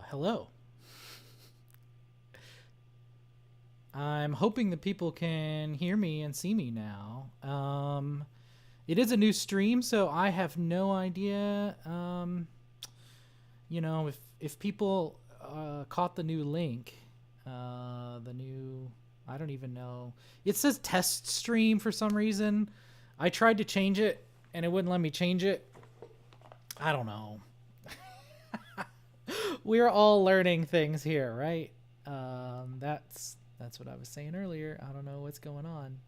Hello. I'm hoping that people can hear me and see me now. It is a new stream, so I have no idea. If people caught the new link, I don't even know. It says test stream for some reason. I tried to change it, and it wouldn't let me change it. I don't know. We're all learning things here, right? That's what I was saying earlier. I don't know what's going on.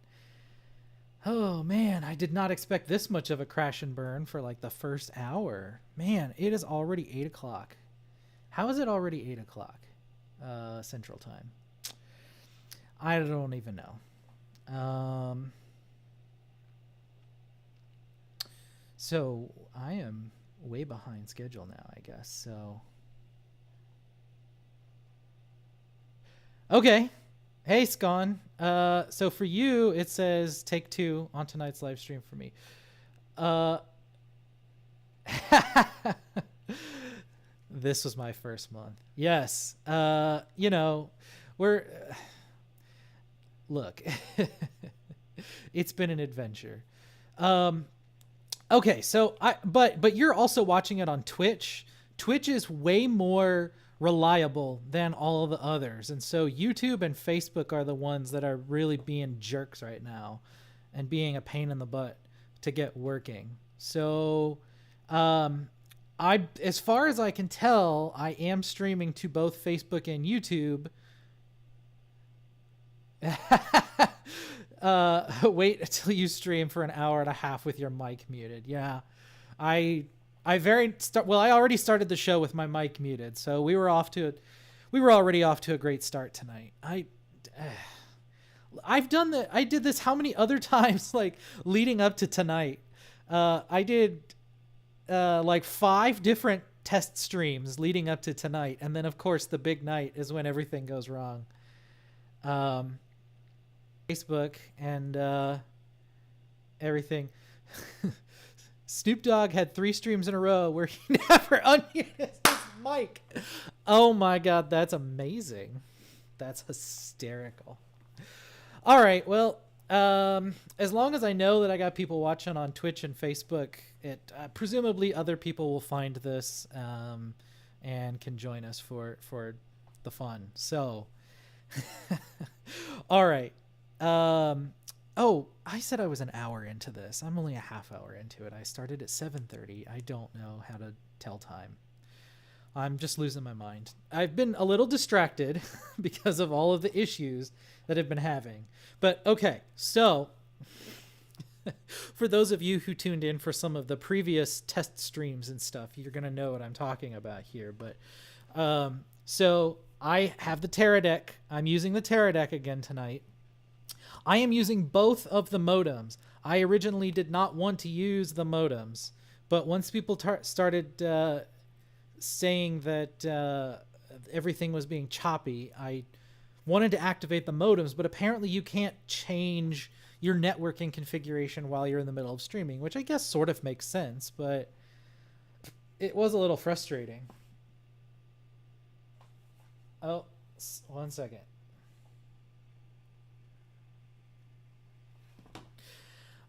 Oh man, I did not expect this much of a crash and burn for like the first hour. Man, it is already 8 o'clock. How is it already 8 o'clock Central Time? I don't even know. So I am way behind schedule now, I guess. So okay. Hey, Scon. So for you, it says take 2 on tonight's live stream for me. This was my first month. Yes. Look, it's been an adventure. Okay, so but you're also watching it on Twitch. Twitch is way more reliable than all of the others, and so YouTube and Facebook are the ones that are really being jerks right now and being a pain in the butt to get working. So as far as I can tell, I am streaming to both Facebook and YouTube. Wait until you stream for an hour and a half with your mic muted. Yeah, I already started the show with my mic muted, so we were already off to a great start tonight. I did this how many other times, like leading up to tonight. I did like 5 different test streams leading up to tonight, and then of course the big night is when everything goes wrong. Facebook and everything. Snoop Dogg had 3 streams in a row where he never unmuted his mic. Oh my god, that's amazing. That's hysterical. All right, well, as long as I know that I got people watching on Twitch and Facebook, presumably other people will find this and can join us for the fun. So, all right. Oh, I said I was an hour into this. I'm only a half hour into it. I started at 7:30. I don't know how to tell time. I'm just losing my mind. I've been a little distracted because of all of the issues that I've been having. But okay, so for those of you who tuned in for some of the previous test streams and stuff, you're going to know what I'm talking about here. But so I have the Terra deck. I'm using the Terra deck again tonight. I am using both of the modems. I originally did not want to use the modems, but once people started saying that everything was being choppy, I wanted to activate the modems, but apparently you can't change your networking configuration while you're in the middle of streaming, which I guess sort of makes sense, but it was a little frustrating. Oh, 1 second.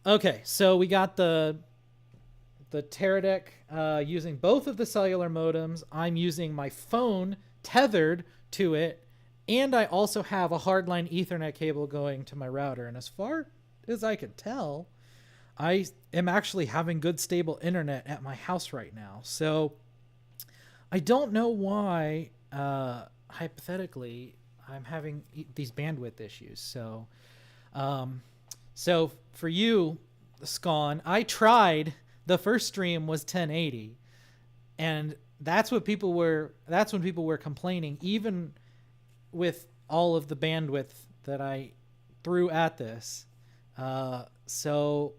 Okay, so we got the Terra deck using both of the cellular modems. I'm using my phone tethered to it, and I also have a hardline Ethernet cable going to my router. And as far as I can tell, I am actually having good stable internet at my house right now. So I don't know why, hypothetically, I'm having these bandwidth issues. So for you, Scon, I tried. The first stream was 1080, and that's when people were complaining, even with all of the bandwidth that I threw at this. So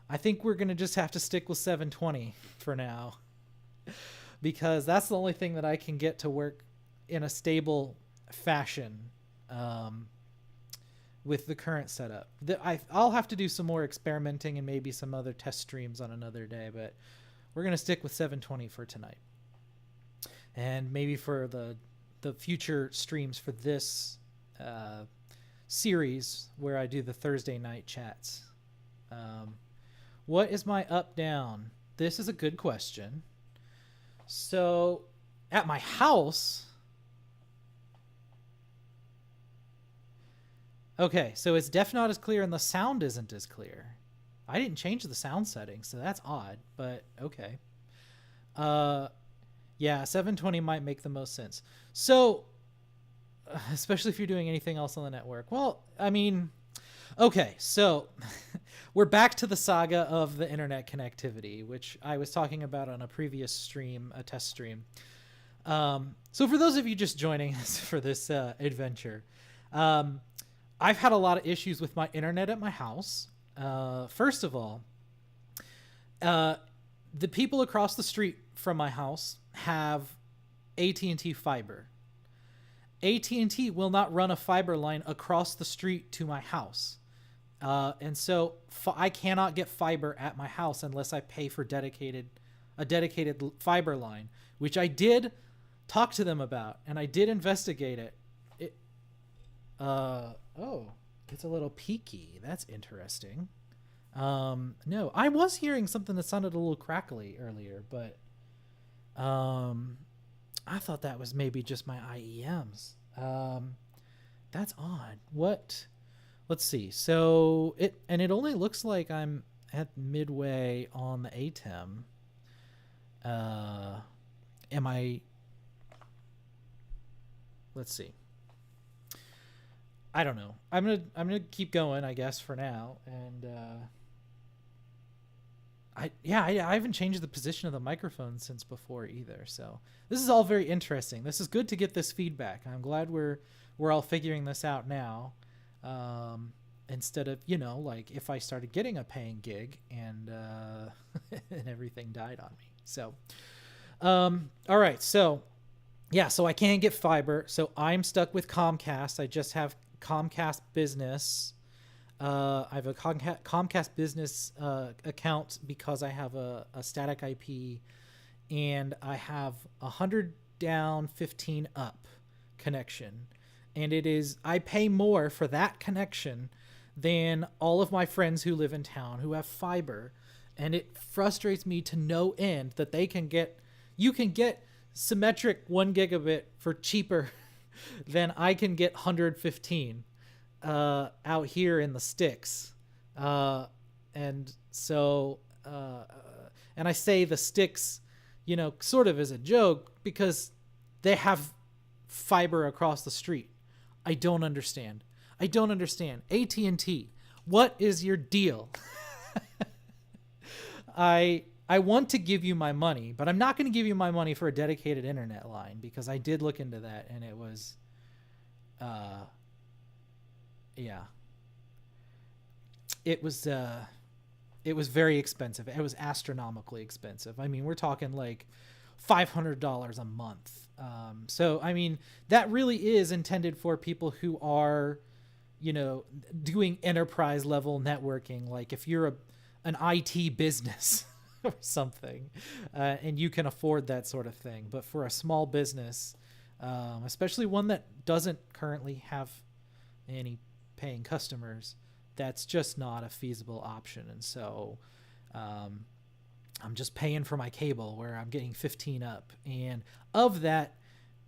I think we're gonna just have to stick with 720 for now, because that's the only thing that I can get to work in a stable fashion. With the current setup, I'll have to do some more experimenting and maybe some other test streams on another day, but we're going to stick with 720 for tonight. and maybe for the future streams for this series where I do the Thursday night chats. What is my up down? This is a good question. So at my house, okay, so it's definitely not as clear and the sound isn't as clear. I didn't change the sound settings, so that's odd, but okay. Yeah, 720 might make the most sense. So, especially if you're doing anything else on the network. Well, I mean, okay, so we're back to the saga of the internet connectivity, which I was talking about on a previous stream, a test stream. So for those of you just joining us for this adventure, I've had a lot of issues with my internet at my house. First of all, the people across the street from my house have AT&T fiber. AT&T will not run a fiber line across the street to my house. And so I cannot get fiber at my house unless I pay for a dedicated fiber line, which I did talk to them about, and I did investigate it. Oh, it's a little peaky. That's interesting. No, I was hearing something that sounded a little crackly earlier, but I thought that was maybe just my IEMs. That's odd. What? Let's see. So it only looks like I'm at midway on the ATEM. Am I? Let's see. I don't know. I'm gonna keep going, I guess, for now. And I haven't changed the position of the microphone since before either. So this is all very interesting. This is good to get this feedback. I'm glad we're all figuring this out now. Instead of, like if I started getting a paying gig and and everything died on me. So all right. So yeah, so I can't get fiber. So I'm stuck with Comcast. I just have Comcast Business. I have a Comcast Business account because I have a static IP, and I have 100 down, 15 up connection. And I pay more for that connection than all of my friends who live in town who have fiber. And it frustrates me to no end that you can get symmetric 1 gigabit for cheaper than I can get 115 out here in the sticks. And so and I say the sticks, sort of as a joke, because they have fiber across the street. I don't understand. AT&T, what is your deal? I want to give you my money, but I'm not going to give you my money for a dedicated internet line, because I did look into that, and it was, it was very expensive. It was astronomically expensive. I mean, we're talking like $500 a month. So, I mean, that really is intended for people who are, doing enterprise level networking. Like if you're an IT business or something, and you can afford that sort of thing. But for a small business, especially one that doesn't currently have any paying customers, that's just not a feasible option. And so I'm just paying for my cable, where I'm getting 15 up. And of that,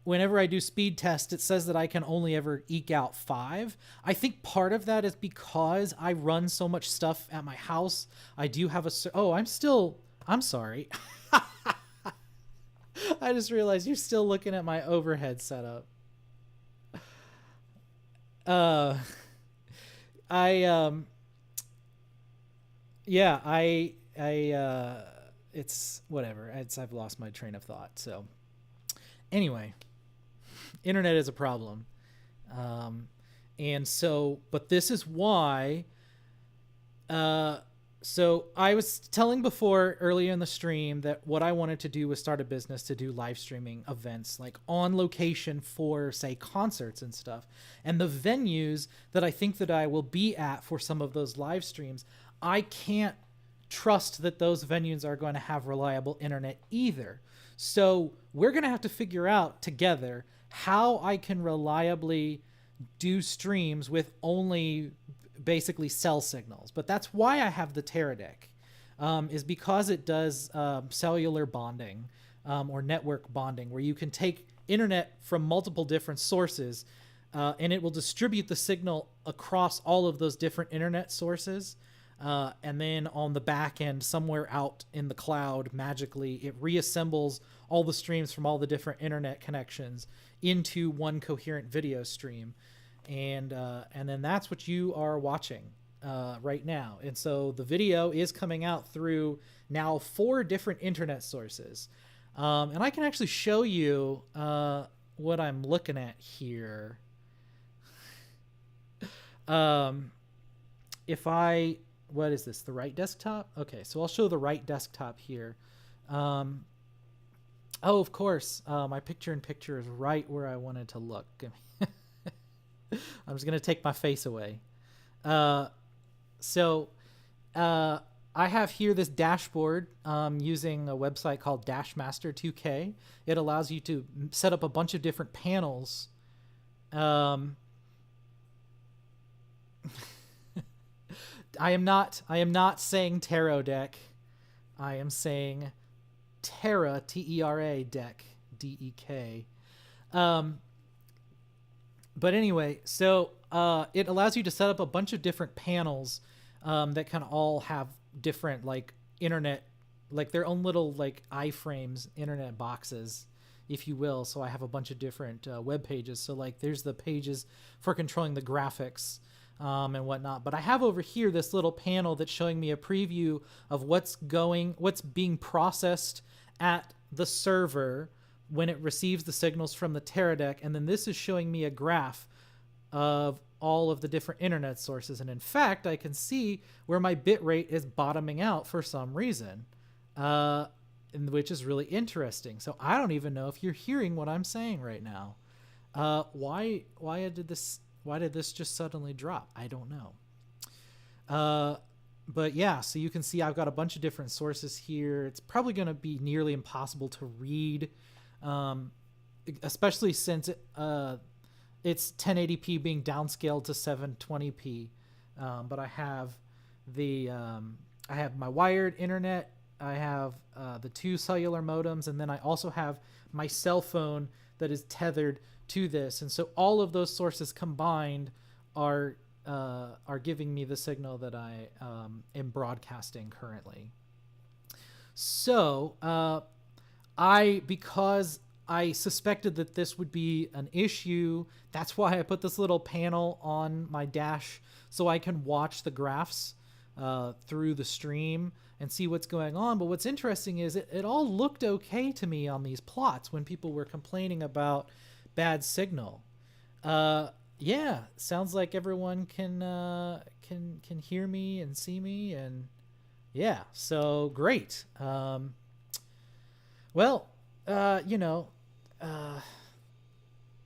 whenever I do speed test, it says that I can only ever eke out 5. I think part of that is because I run so much stuff at my house. I do have I'm sorry. I just realized you're still looking at my overhead setup. It's whatever. I've lost my train of thought. So anyway, internet is a problem. And so, but this is why, so I was telling before earlier in the stream that what I wanted to do was start a business to do live streaming events, like on location for, say, concerts and stuff. And the venues that I think that I will be at for some of those live streams, I can't trust that those venues are going to have reliable internet either. So we're going to have to figure out together how I can reliably do streams with only basically cell signals. But that's why I have the Teradek, is because it does cellular bonding, or network bonding, where you can take internet from multiple different sources, and it will distribute the signal across all of those different internet sources. And then on the back end, somewhere out in the cloud, magically, it reassembles all the streams from all the different internet connections into one coherent video stream. And then that's what you are watching right now. And so the video is coming out through now 4 different internet sources. And I can actually show you what I'm looking at here. What is this? The right desktop? Okay, so I'll show the right desktop here. Oh, of course, my picture-in-picture is right where I wanted to look. I'm just going to take my face away. So I have here this dashboard using a website called Dashmaster2K. It allows you to set up a bunch of different panels. I am not saying Tarot deck. I am saying Terra, T-E-R-A deck, D-E-K. But anyway, so it allows you to set up a bunch of different panels that can all have different like internet, like their own little like iframes, internet boxes, if you will. So I have a bunch of different web pages. So like there's the pages for controlling the graphics and whatnot. But I have over here this little panel that's showing me a preview of what's being processed at the server when it receives the signals from the Teradek. And then this is showing me a graph of all of the different internet sources. And in fact, I can see where my bit rate is bottoming out for some reason, which is really interesting. So I don't even know if you're hearing what I'm saying right now. Why did this just suddenly drop? I don't know. But yeah, so you can see I've got a bunch of different sources here. It's probably going to be nearly impossible to read, especially since it's 1080p being downscaled to 720p. But I have I have my wired internet. I have the 2 cellular modems, and then I also have my cell phone that is tethered to this. And so all of those sources combined are giving me the signal that I am broadcasting currently. So because I suspected that this would be an issue, that's why I put this little panel on my dash so I can watch the graphs through the stream and see what's going on. But what's interesting is it all looked okay to me on these plots when people were complaining about bad signal. Yeah, sounds like everyone can hear me and see me, and yeah, so great. Well,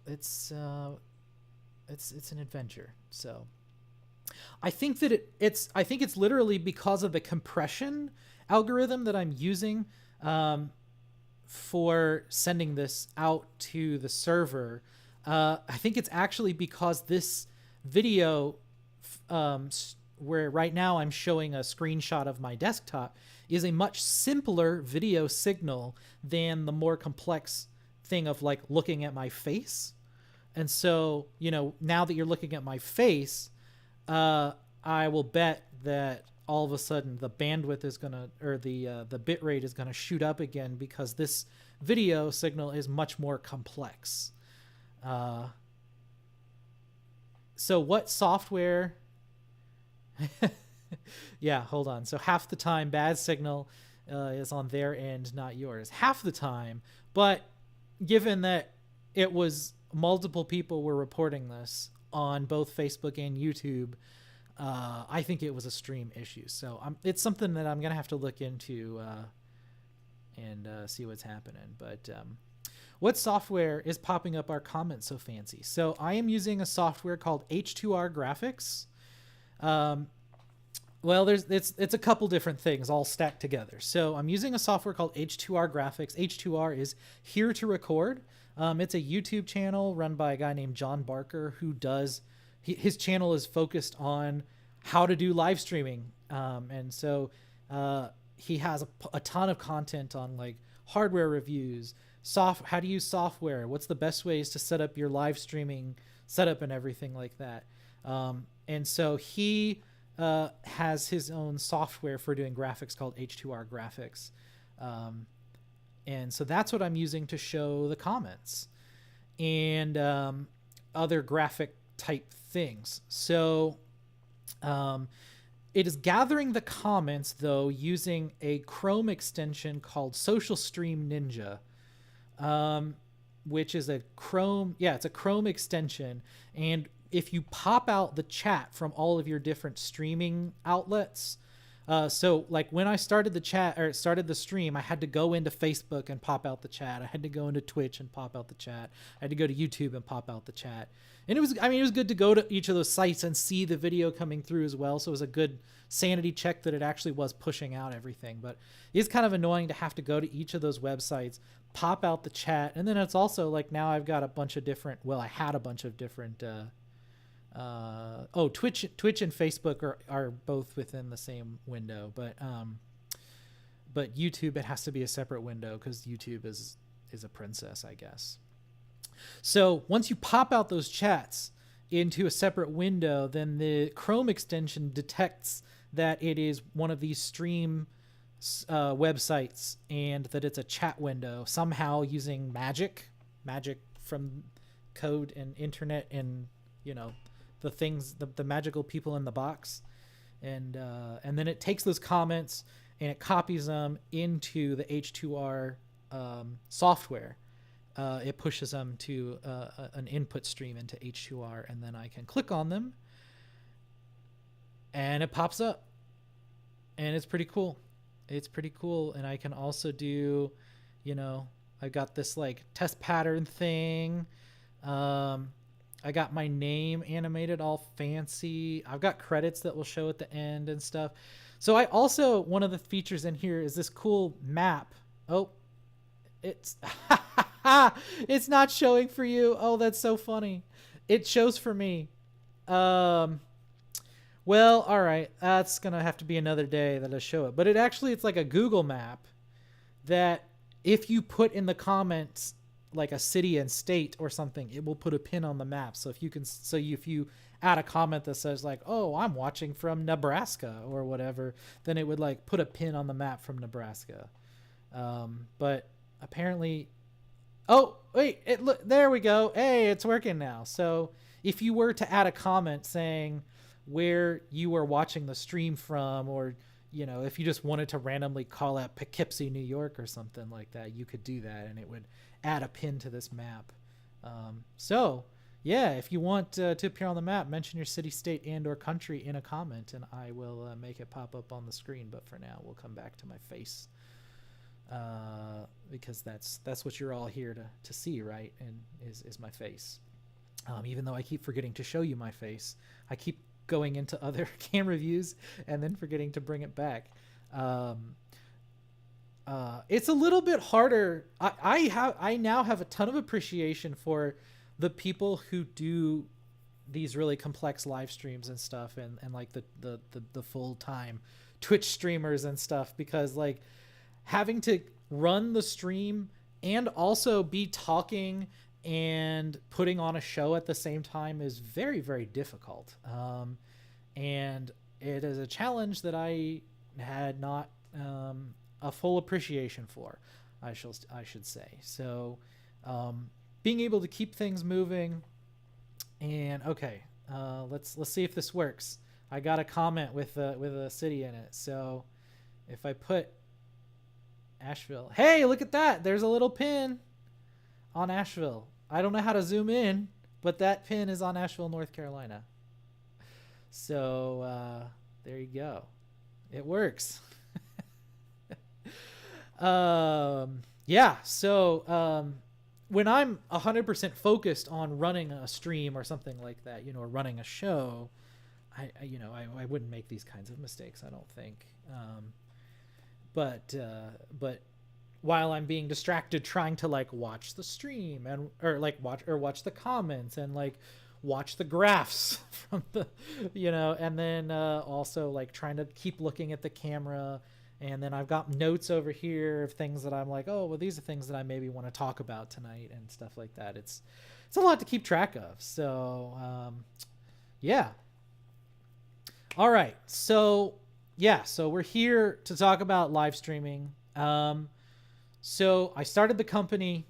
it's an adventure. So I think that it's literally because of the compression algorithm that I'm using for sending this out to the server. I think it's actually because this video, where right now I'm showing a screenshot of my desktop, is a much simpler video signal than the more complex thing of like looking at my face. And so, now that you're looking at my face, I will bet that all of a sudden the bandwidth is the bit rate is gonna shoot up again, because this video signal is much more complex. So what software? Yeah, hold on. So half the time bad signal is on their end, not yours. Half the time, but given that it was multiple people were reporting this on both Facebook and YouTube, I think it was a stream issue. So it's something that I'm gonna have to look into and see what's happening. But what software is popping up our comments so fancy? So I am using a software called H2R Graphics. Well, it's a couple different things all stacked together. So I'm using a software called H2R Graphics. H2R is Here to Record. It's a YouTube channel run by a guy named John Barker who does his channel is focused on how to do live streaming, and so he has a ton of content on like hardware reviews, how to use software, what's the best ways to set up your live streaming setup and everything like that. And so he has his own software for doing graphics called H2R Graphics. And so that's what I'm using to show the comments and other graphic type things. So it is gathering the comments, though, using a Chrome extension called Social Stream Ninja, which is a Chrome. Yeah, it's a Chrome extension. And if you pop out the chat from all of your different streaming outlets, so like when I started the chat or started the stream, I had to go into Facebook and pop out the chat. I had to go into Twitch and pop out the chat. I had to go to YouTube and pop out the chat. And it was good to go to each of those sites and see the video coming through as well. So it was a good sanity check that it actually was pushing out everything. But it's kind of annoying to have to go to each of those websites, pop out the chat. And then it's also like now I've got a bunch of different, I had a bunch of different, Twitch and Facebook are both within the same window, but YouTube, it has to be a separate window because YouTube is a princess, I guess. So once you pop out those chats into a separate window, then the Chrome extension detects that it is one of these stream websites and that it's a chat window somehow using magic from code and internet and the things, the magical people in the box, and then it takes those comments and it copies them into the H2R software. It pushes them to an input stream into H2R, and then I can click on them, and it pops up, and it's pretty cool. And I can also do, I've got this like test pattern thing. I got my name animated all fancy. I've got credits that will show at the end and stuff. So I also, one of the features in here is this cool map. Oh, it's it's not showing for you. Oh, that's so funny. It shows for me. Well, all right. That's going to have to be another day that I show it. But it's like a Google map that if you put in the comments like a city and state or something, it will put a pin on the map. So if you add a comment that says like, oh, I'm watching from Nebraska or whatever, then it would like put a pin on the map from Nebraska. But apparently, oh wait, there we go. Hey, it's working now. So if you were to add a comment saying where you were watching the stream from, or if you just wanted to randomly call out Poughkeepsie, New York or something like that, you could do that and it would add a pin to this map. So yeah, if you want to appear on the map, mention your city, state, and or country in a comment and I will make it pop up on the screen. But for now, we'll come back to my face because that's what you're all here to see, right? And is my face. Even though I keep forgetting to show you my face, I keep going into other camera views and then forgetting to bring it back. It's a little bit harder. I now have a ton of appreciation for the people who do these really complex live streams and stuff, and like the full-time Twitch streamers and stuff, because like having to run the stream and also be talking and putting on a show at the same time is very, very difficult. And it is a challenge that I had not a full appreciation for, I should say. So being able to keep things moving, and okay, let's see if this works. I got a comment with a city in it. So if I put Asheville, hey, look at that, there's a little pin on Asheville. I don't know how to zoom in, but that pin is on Asheville, North Carolina. So there you go, it works. Yeah, so when I'm 100% focused on running a stream or something like that, or running a show, I wouldn't make these kinds of mistakes, I don't think. But while I'm being distracted trying to like watch the stream and or like watch the comments and like watch the graphs from the and then also like trying to keep looking at the camera, and then I've got notes over here of things that I'm like, oh well, these are things that I maybe want to talk about tonight and stuff like that. It's a lot to keep track of. So yeah. All right. So yeah, so we're here to talk about live streaming. So I started the company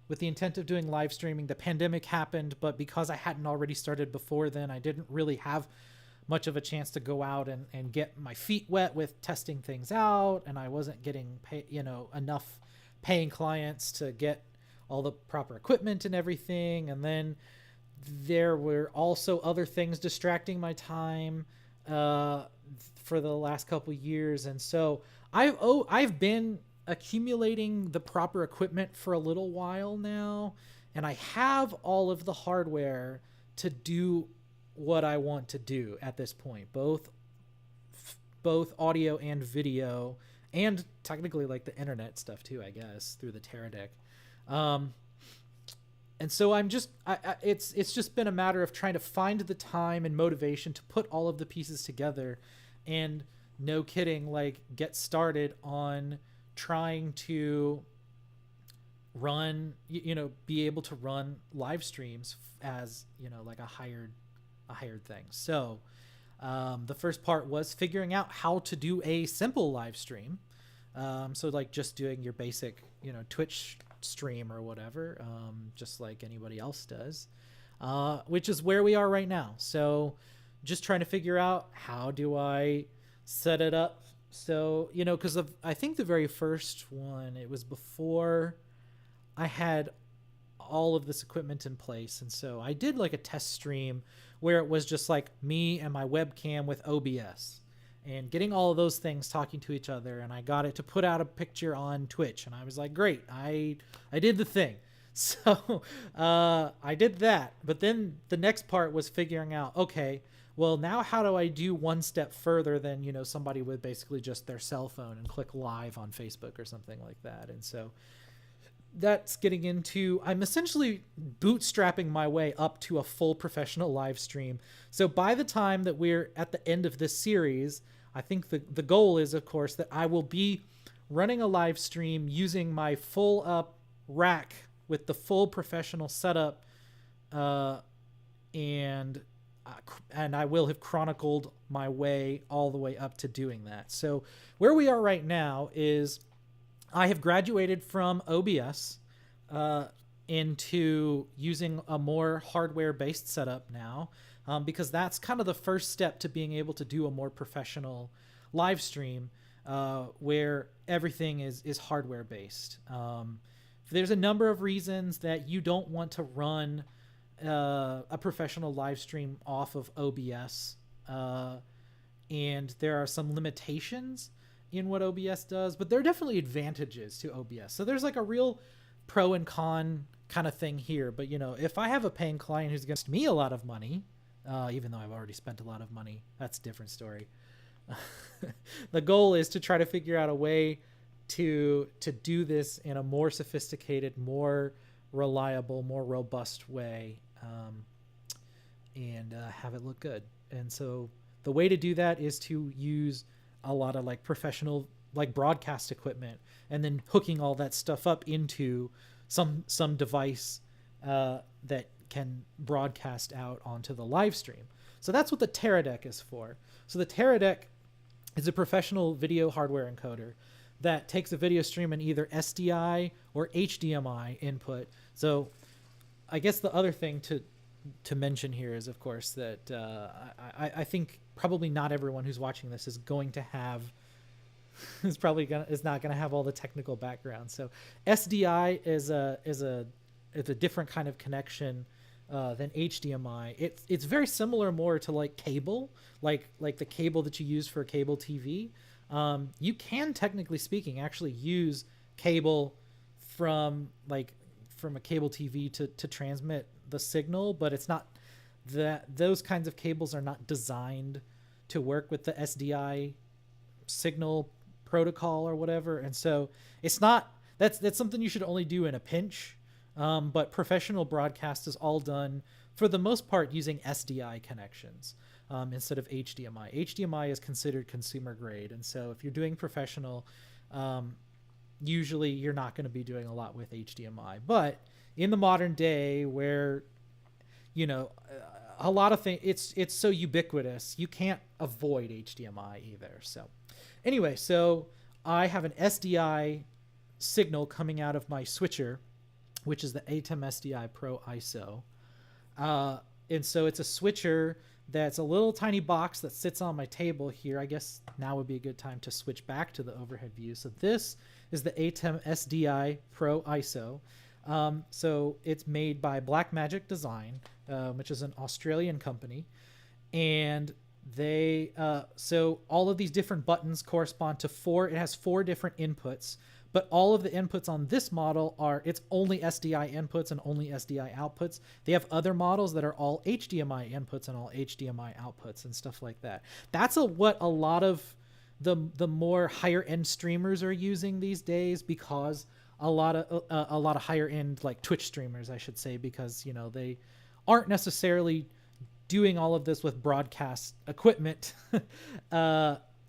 with the intent of doing live streaming. The pandemic happened, but because I hadn't already started before then, I didn't really have much of a chance to go out and get my feet wet with testing things out, and I wasn't getting enough paying clients to get all the proper equipment and everything. And then there were also other things distracting my time for the last couple years, and so I've been accumulating the proper equipment for a little while now, and I have all of the hardware to do what I want to do at this point, both audio and video, and technically like the internet stuff too, I guess, through the Teradek. And so it's just been a matter of trying to find the time and motivation to put all of the pieces together, and no kidding, like get started on trying to run, be able to run live streams as, like a hired thing. So the first part was figuring out how to do a simple live stream. So like just doing your basic, Twitch stream or whatever, just like anybody else does, which is where we are right now. So just trying to figure out how do I set it up. So, because I think the very first one, it was before I had all of this equipment in place. And so I did like a test stream where it was just like me and my webcam with OBS and getting all of those things talking to each other. And I got it to put out a picture on Twitch, and I was like, great, I did the thing. So I did that. But then the next part was figuring out, okay, well, now how do I do one step further than, somebody with basically just their cell phone and click live on Facebook or something like that. And so that's getting into, I'm essentially bootstrapping my way up to a full professional live stream. So by the time that we're at the end of this series, I think the goal is, of course, that I will be running a live stream using my full up rack with the full professional setup, and I will have chronicled my way all the way up to doing that. So where we are right now is I have graduated from OBS into using a more hardware-based setup now, because that's kind of the first step to being able to do a more professional live stream, where everything is hardware-based. There's a number of reasons that you don't want to run a professional live stream off of OBS, and there are some limitations in what OBS does, but there are definitely advantages to OBS. So there's like a real pro and con kind of thing here. But if I have a paying client who's against me a lot of money, even though I've already spent a lot of money, that's a different story. The goal is to try to figure out a way to do this in a more sophisticated, more reliable, more robust way, and have it look good. And so the way to do that is to use a lot of like professional like broadcast equipment, and then hooking all that stuff up into some device that can broadcast out onto the live stream. So that's what the Teradek is for. So the Teradek is a professional video hardware encoder that takes a video stream in either SDI or HDMI input. So I guess the other thing to mention here is, of course, that I think probably not everyone who's watching this is going to have is not going to have all the technical background. So SDI is a different kind of connection than HDMI. It's very similar more to like cable, like the cable that you use for cable TV. You can, technically speaking, actually use cable from a cable TV to transmit the signal, but it's not those kinds of cables are not designed to work with the SDI signal protocol or whatever, and so it's not, that's something you should only do in a pinch. But professional broadcast is all done for the most part using SDI connections instead of HDMI. HDMI is considered consumer grade, and so if you're doing professional, usually you're not going to be doing a lot with HDMI. But in the modern day, where a lot of things, it's so ubiquitous, you can't avoid HDMI either. So anyway, so I have an SDI signal coming out of my switcher, which is the ATEM SDI Pro ISO. And so it's a switcher that's a little tiny box that sits on my table here. I guess now would be a good time to switch back to the overhead view. So this is the ATEM SDI Pro ISO. So it's made by Blackmagic Design, which is an Australian company. And they, so all of these different buttons correspond to it has 4 different inputs. But all of the inputs on this model it's only SDI inputs and only SDI outputs. They have other models that are all HDMI inputs and all HDMI outputs and stuff like that. That's what a lot of the more higher end streamers are using these days, because a lot of higher end, like Twitch streamers, I should say, because they aren't necessarily doing all of this with broadcast equipment,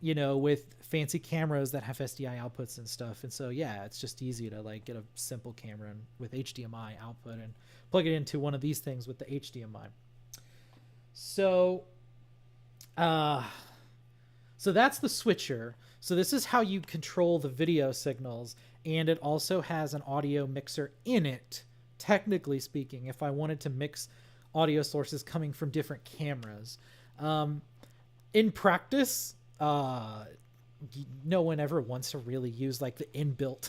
with fancy cameras that have SDI outputs and stuff. And so, yeah, it's just easy to like get a simple camera with HDMI output and plug it into one of these things with the HDMI. So, so that's the switcher. So this is how you control the video signals. And it also has an audio mixer in it, technically speaking, if I wanted to mix audio sources coming from different cameras. In practice, no one ever wants to really use like the inbuilt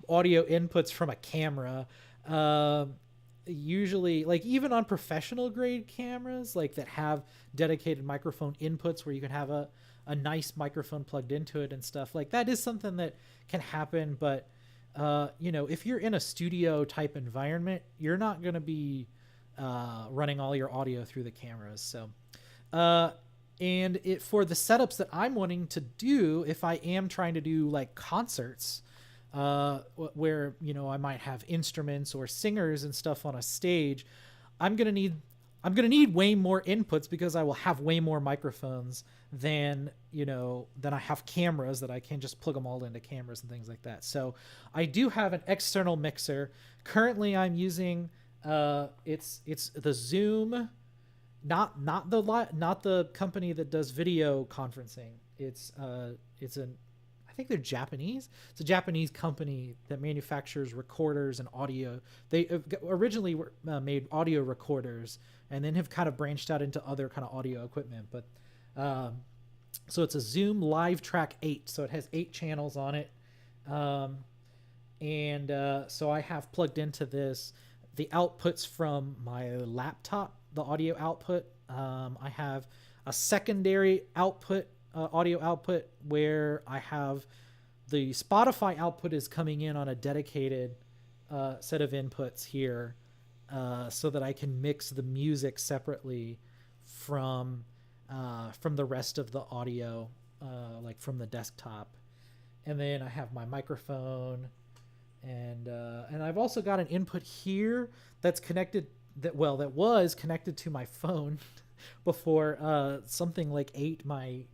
audio inputs from a camera. Usually, like even on professional grade cameras, like that have dedicated microphone inputs where you can have a nice microphone plugged into it and stuff, like that is something that can happen. But if you're in a studio type environment, you're not going to be running all your audio through the cameras. So and for the setups that I'm wanting to do, if I am trying to do like concerts, where I might have instruments or singers and stuff on a stage, I'm gonna need way more inputs, because I will have way more microphones than I have cameras that I can just plug them all into cameras and things like that. So I do have an external mixer. Currently, I'm using it's the Zoom. Not the company that does video conferencing. I think they're Japanese. It's a Japanese company that manufactures recorders and audio. They originally made audio recorders and then have kind of branched out into other kind of audio equipment. But so it's a Zoom Live Track 8. So it has 8 channels on it. So I have plugged into this the outputs from my laptop, the audio output. I have a secondary output, audio output, where I have the Spotify output is coming in on a dedicated set of inputs here, so that I can mix the music separately from the rest of the audio, like from the desktop. And then I have my microphone, and I've also got an input here that's connected, that was connected to my phone before something like ate my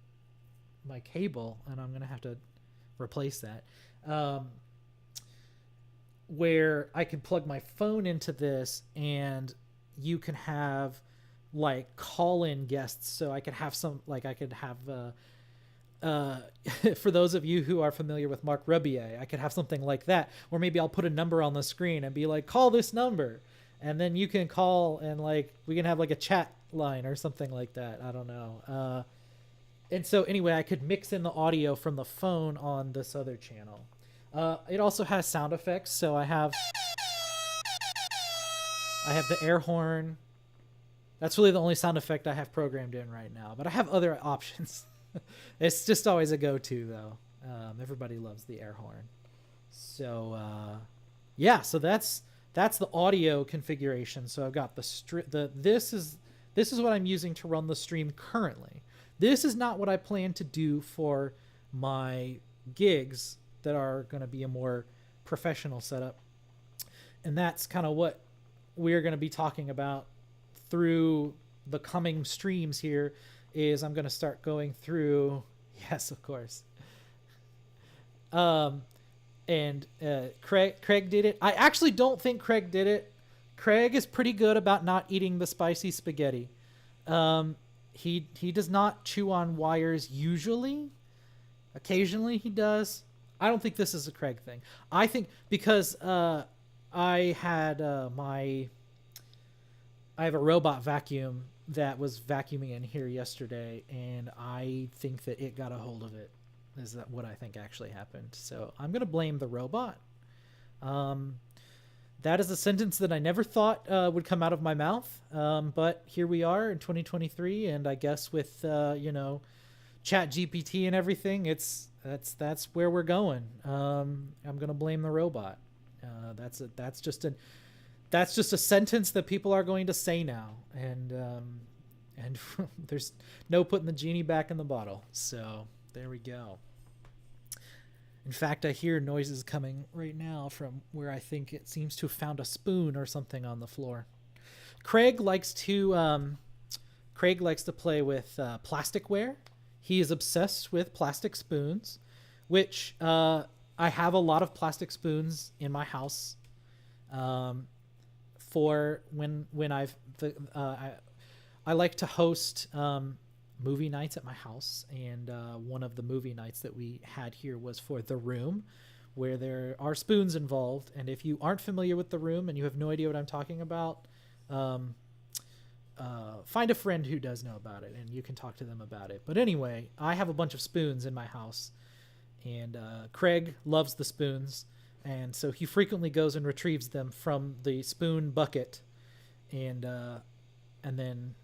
cable, and I'm gonna have to replace that, where I can plug my phone into this, and you can have like call-in guests. So I could have for those of you who are familiar with Mark Rebier, I could have something like that, or maybe I'll put a number on the screen and be like, call this number, and then you can call, and like we can have like a chat line or something like that. I don't know. And so anyway, I could mix in the audio from the phone on this other channel. It also has sound effects. So I have the air horn. That's really the only sound effect I have programmed in right now, but I have other options. It's just always a go-to though. Everybody loves the air horn. So yeah, so that's the audio configuration. So I've got this is This is what I'm using to run the stream currently. This is not what I plan to do for my gigs that are going to be a more professional setup. And that's kind of what we're going to be talking about through the coming streams here. Is I'm going to start going through, yes, of course. And Craig did it. I actually don't think Craig did it. Craig is pretty good about not eating the spicy spaghetti. He does not chew on wires usually. Occasionally he does. I don't think this is a Craig thing. I think because I had I have a robot vacuum that was vacuuming in here yesterday, and I think that it got a hold of it. Is that what I think actually happened? So I'm going to blame the robot. That is a sentence that I never thought would come out of my mouth. But here we are in 2023, and I guess with Chat GPT and everything, that's where we're going. I'm going to blame the robot. That's just a sentence that people are going to say now, and there's no putting the genie back in the bottle. So there we go. In fact, I hear noises coming right now from where I think it seems to have found a spoon or something on the floor. Craig likes to play with plasticware. He is obsessed with plastic spoons, which I have a lot of plastic spoons in my house. For when I like to host movie nights at my house, and one of the movie nights that we had here was for The Room, where there are spoons involved. And if you aren't familiar with The Room and you have no idea what I'm talking about, find a friend who does know about it, and you can talk to them about it. But anyway, I have a bunch of spoons in my house, and Craig loves the spoons, and so he frequently goes and retrieves them from the spoon bucket, and then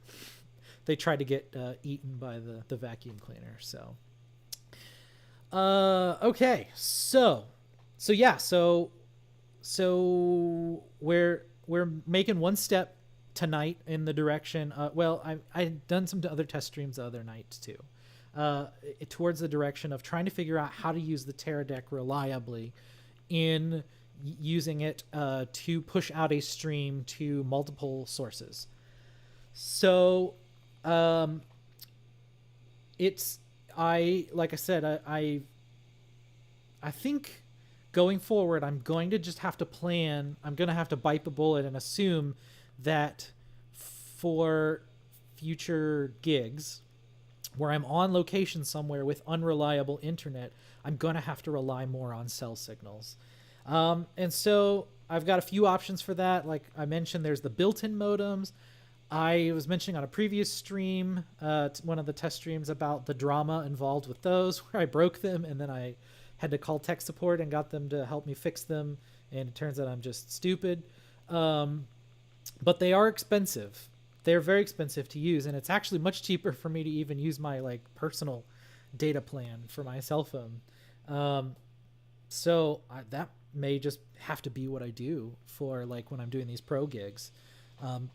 they try to get eaten by the vacuum cleaner. So okay, so we're making one step tonight in the direction. I've done some other test streams the other night too, towards the direction of trying to figure out how to use the Teradek reliably in using it to push out a stream to multiple sources. So like I said, I think going forward, I'm going to just have to plan. I'm going to have to bite the bullet and assume that for future gigs where I'm on location somewhere with unreliable internet, I'm going to have to rely more on cell signals. And so I've got a few options for that. Like I mentioned, there's the built-in modems. I was mentioning on a previous stream, one of the test streams, about the drama involved with those, where I broke them and then I had to call tech support and got them to help me fix them. And it turns out I'm just stupid. But they are expensive. They're very expensive to use, and it's actually much cheaper for me to even use my personal data plan for my cell phone. So that may just have to be what I do for when I'm doing these pro gigs. And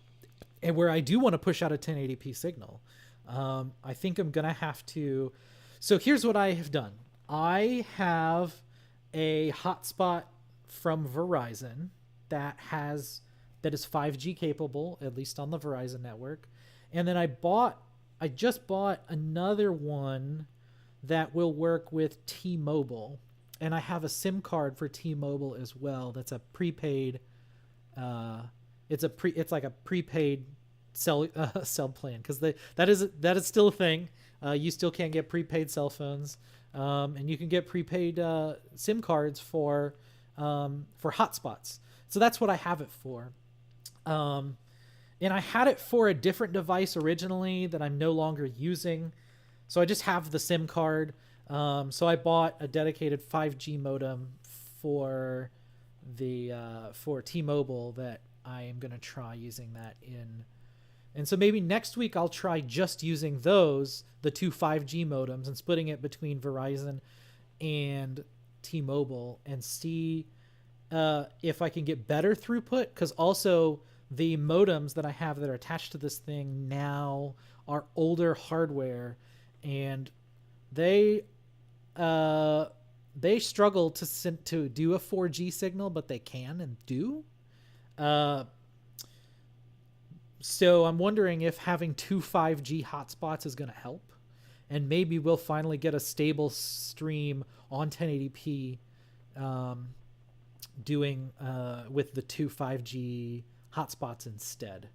where I do want to push out a 1080p signal, I think I'm going to have to. So here's what I have done. I have a hotspot from Verizon that is 5G capable, at least on the Verizon network. And then I just bought another one that will work with T-Mobile. And I have a SIM card for T-Mobile as well. That's a prepaid. It's like a prepaid cell plan, because that is still a thing. You still can get prepaid cell phones, and you can get prepaid SIM cards for hotspots. So that's what I have it for. And I had it for a different device originally that I'm no longer using. So I just have the SIM card. So I bought a dedicated 5G modem for T-Mobile that I am going to try using that in. And so maybe next week I'll try just using the two 5G modems, and splitting it between Verizon and T-Mobile, and see if I can get better throughput, because also the modems that I have that are attached to this thing now are older hardware, and they they struggle to do a 4G signal, but they can and do. Uh, so I'm wondering if having two 5G hotspots is going to help, and maybe we'll finally get a stable stream on 1080p, doing with the two 5G hotspots instead.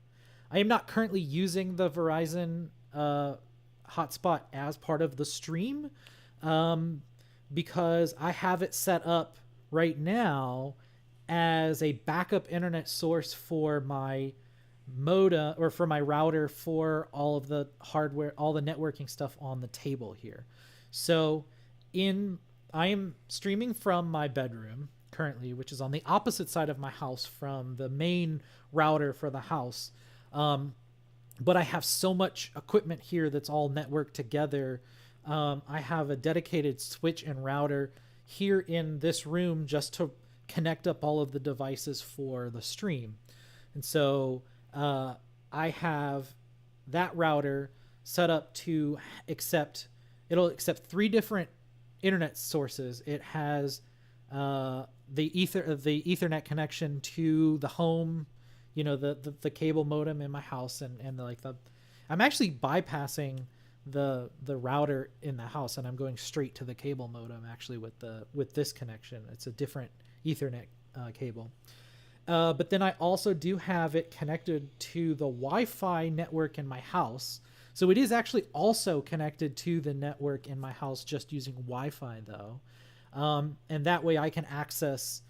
I am not currently using the Verizon hotspot as part of the stream, because I have it set up right now as a backup internet source for my modem, or for my router, for all of the hardware, all the networking stuff on the table here. So I am streaming from my bedroom currently, which is on the opposite side of my house from the main router for the house. But I have so much equipment here that's all networked together. I have a dedicated switch and router here in this room just to connect up all of the devices for the stream. And so I have that router set up to it'll accept 3 different internet sources. It has the Ethernet connection to the home, the cable modem in my house, and I'm actually bypassing the router in the house, and I'm going straight to the cable modem actually with this connection. It's a different Ethernet cable. But then I also do have it connected to the Wi-Fi network in my house. So it is actually also connected to the network in my house, just using Wi-Fi though. And that way I can access,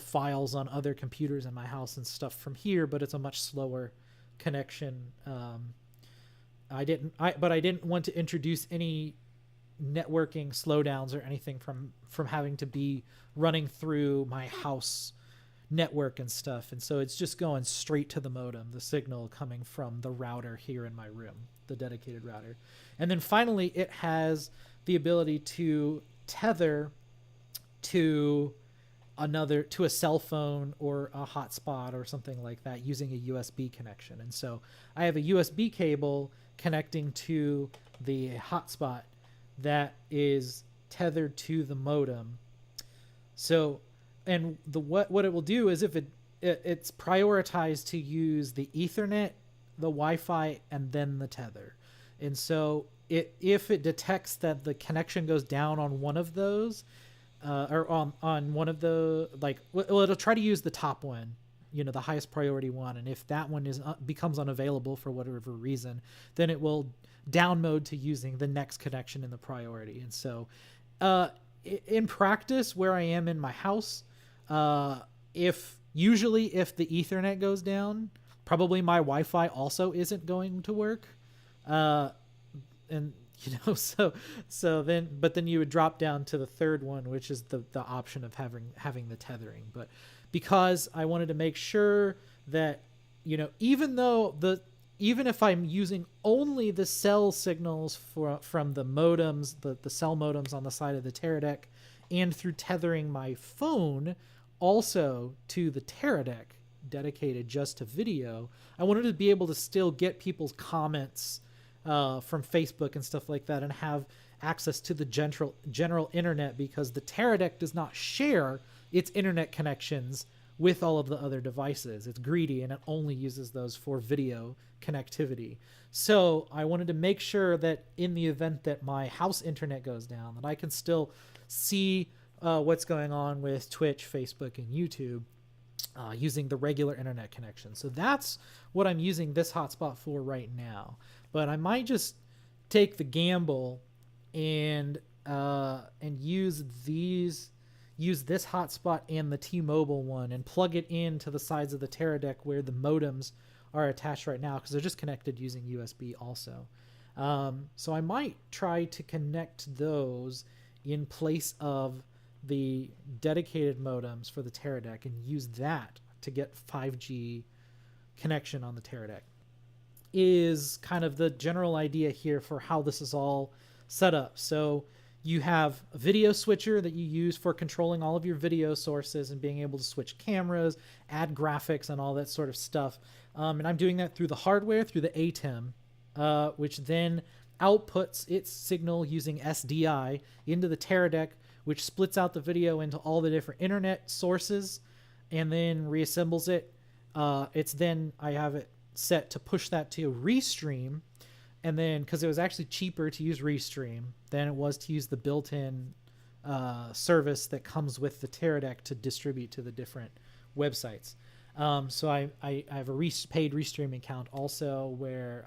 files on other computers in my house and stuff from here, but it's a much slower connection. I didn't want to introduce any networking slowdowns or anything from having to be running through my house network and stuff. And so it's just going straight to the modem, the signal coming from the router here in my room, the dedicated router. And then finally, it has the ability to tether to a cell phone or a hotspot or something like that using a USB connection. And so I have a USB cable connecting to the hotspot that is tethered to the modem. So, and what it will do is if it's prioritized to use the Ethernet, the Wi-Fi, and then the tether. And so if it detects that the connection goes down on one of those, or on one of the, it'll try to use the top one, the highest priority one. And if that one becomes unavailable for whatever reason, then it will down mode to using the next connection in the priority. And so, in practice, where I am in my house, if the Ethernet goes down, probably my Wi-Fi also isn't going to work. And then you would drop down to the third one, which is the option of having the tethering. But because I wanted to make sure that, even if I'm using only the cell signals from the modems, the cell modems on the side of the Teradek, and through tethering my phone also to the Teradek dedicated just to video, I wanted to be able to still get people's comments from Facebook and stuff like that, and have access to the general internet, because the Teradek does not share its internet connections with all of the other devices. It's greedy and it only uses those for video connectivity. So I wanted to make sure that in the event that my house internet goes down, that I can still see what's going on with Twitch, Facebook, and YouTube using the regular internet connection. So that's what I'm using this hotspot for right now. But I might just take the gamble and use this hotspot and the T-Mobile one and plug it into the sides of the Teradek where the modems are attached right now, because they're just connected using USB also. So I might try to connect those in place of the dedicated modems for the Teradek and use that to get 5G connection on the Teradek. Is kind of the general idea here for how this is all set up. So You have a video switcher that you use for controlling all of your video sources and being able to switch cameras, add graphics, and all that sort of stuff. And I'm doing that through the hardware, through the ATEM, which then outputs its signal using SDI into the Teradek, which splits out the video into all the different internet sources and then reassembles it. It's then I have it set to push that to Restream. And then, because it was actually cheaper to use Restream than it was to use the built-in service that comes with the Teradek to distribute to the different websites. So I have a paid Restream account also where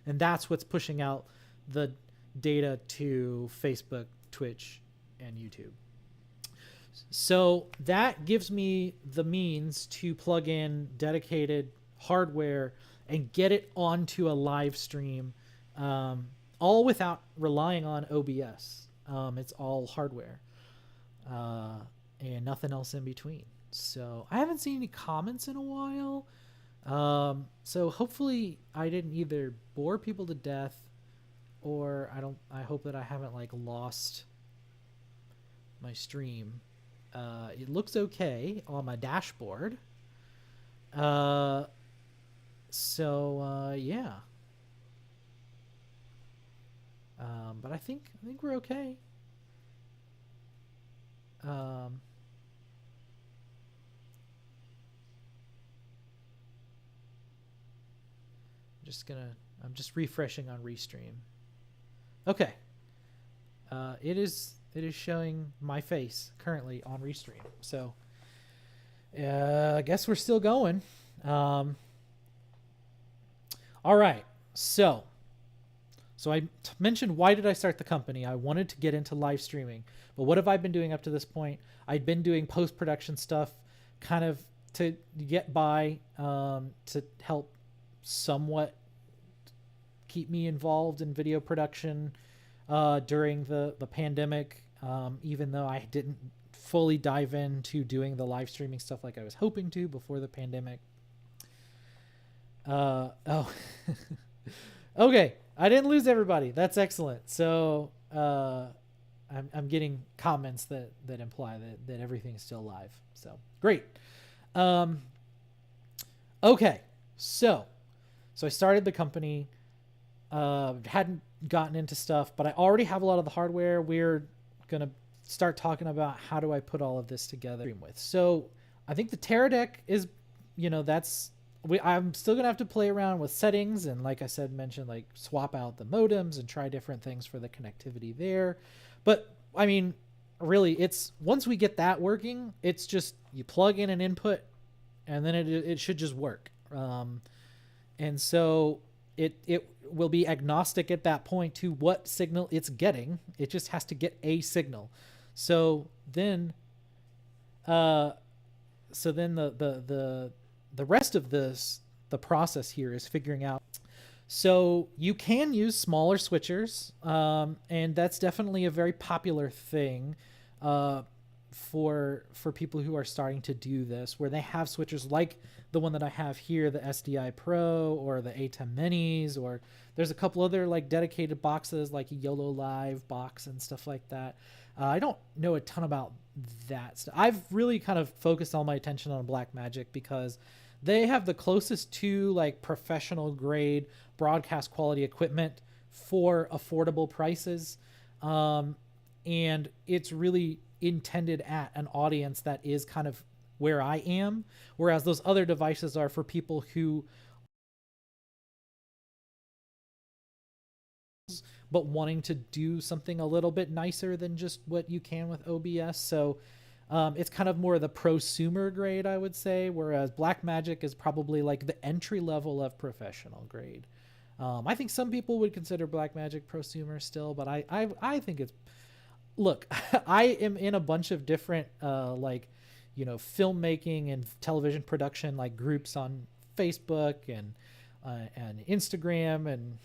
and that's what's pushing out the data to Facebook, Twitch, and YouTube. So that gives me the means to plug in dedicated hardware and get it onto a live stream, all without relying on OBS. It's all hardware and nothing else in between. So I haven't seen any comments in a while. So hopefully I didn't either bore people to death, or I hope that I haven't like lost my stream. It looks okay on my dashboard. Yeah. But I think we're okay. I'm just refreshing on Restream. Okay. It is showing my face currently on Restream. So I guess we're still going. All right. So I mentioned, why did I start the company? I wanted to get into live streaming. But what have I been doing up to this point? I'd been doing post-production stuff kind of to get by, to help somewhat keep me involved in video production during the pandemic, even though I didn't fully dive into doing the live streaming stuff like I was hoping to before the pandemic. Okay, I didn't lose everybody. That's excellent. So I'm getting comments that imply that everything's still live. So great. Okay, so I started the company. Hadn't gotten into stuff, but I already have a lot of the hardware. We're gonna start talking about how do I put all of this together with. So I think the Teradek is, I'm still gonna have to play around with settings and, like I said, mention like swap out the modems and try different things for the connectivity there. But I mean, really, it's once we get that working, it's just you plug in an input and then it should just work. And so it will be agnostic at that point to what signal it's getting. It just has to get a signal. So then the rest of the process here is figuring out. So you can use smaller switchers, and that's definitely a very popular thing for people who are starting to do this, where they have switchers like the one that I have here, the SDI Pro or the ATEM Minis, or there's a couple other like dedicated boxes like YOLO Live box and stuff like that. I don't know a ton about that stuff. I've really kind of focused all my attention on Blackmagic because they have the closest to like professional grade broadcast quality equipment for affordable prices. And it's really intended at an audience that is kind of where I am, whereas those other devices are for people who but wanting to do something a little bit nicer than just what you can with OBS. So it's kind of more the prosumer grade, I would say, whereas Blackmagic is probably like the entry level of professional grade. I think some people would consider Blackmagic prosumer still, but I think it's, look, I am in a bunch of different filmmaking and television production like groups on Facebook and Instagram and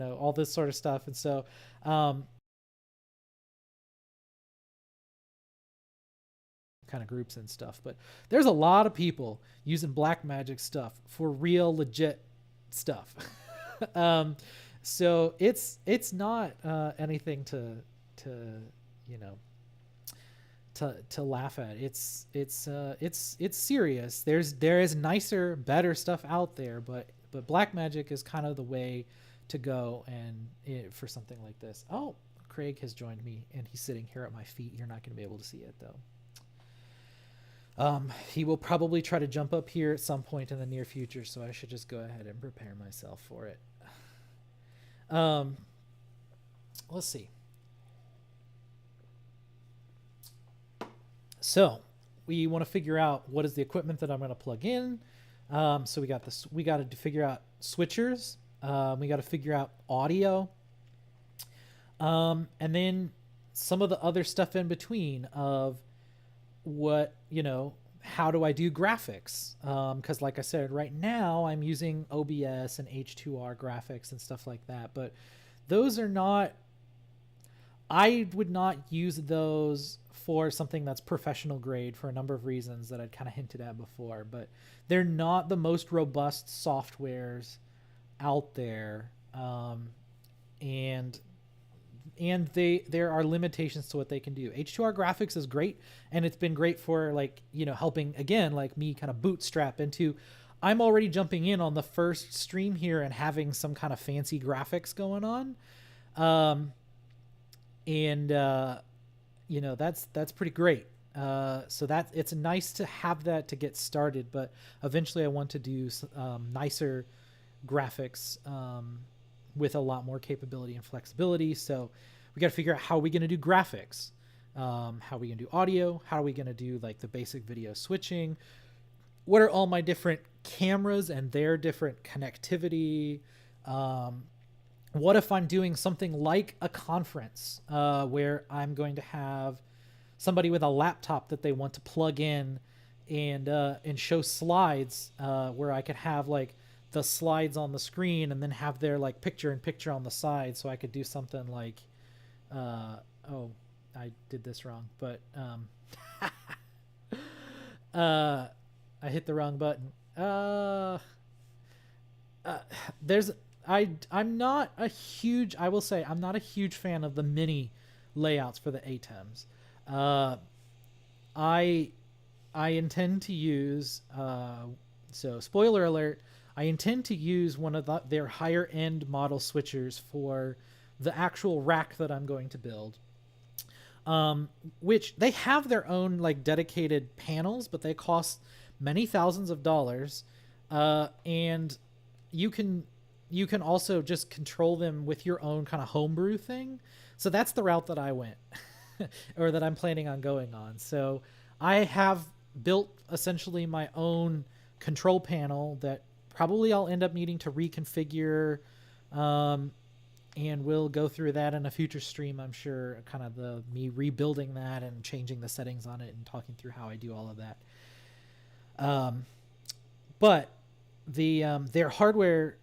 all this sort of stuff, and so kind of groups and stuff. But there's a lot of people using Blackmagic stuff for real legit stuff. So it's not anything to you know, to laugh at. It's serious. There is nicer, better stuff out there, but Blackmagic is kind of the way to go, and for something like this. Oh, Craig has joined me, and he's sitting here at my feet. You're not going to be able to see it though. He will probably try to jump up here at some point in the near future, so I should just go ahead and prepare myself for it. Let's see. So we want to figure out what is the equipment that I'm going to plug in. So we got this. We got to figure out switchers. We got to figure out audio. And then some of the other stuff in between of what, how do I do graphics? Because like I said, right now I'm using OBS and H2R graphics and stuff like that, but those are not, I would not use those for something that's professional grade for a number of reasons that I'd kind of hinted at before, but they're not the most robust softwares out there. And there are limitations to what they can do. H2R graphics is great, and it's been great for helping, again, like me kind of bootstrap into, I'm already jumping in on the first stream here and having some kind of fancy graphics going on. That's pretty great. So that it's nice to have that to get started, but eventually I want to do nicer graphics with a lot more capability and flexibility. So we got to figure out how are we going to do graphics, how are we going to do audio, how are we going to do like the basic video switching, what are all my different cameras and their different connectivity. What if I'm doing something like a conference where I'm going to have somebody with a laptop that they want to plug in and show slides where I could have like the slides on the screen and then have their like picture in picture on the side. So I could do something like, oh, I did this wrong, but I hit the wrong button. I'm not a huge, I will say, I'm not a huge fan of the mini layouts for the ATEMs. I intend to use, so spoiler alert, I intend to use one of their higher end model switchers for the actual rack that I'm going to build. Which they have their own like dedicated panels, but they cost many thousands of dollars. And you can also just control them with your own kind of homebrew thing. So that's the route that I went or that I'm planning on going on. So I have built essentially my own control panel that probably I'll end up needing to reconfigure. And we'll go through that in a future stream, I'm sure, kind of me rebuilding that and changing the settings on it and talking through how I do all of that. But their hardware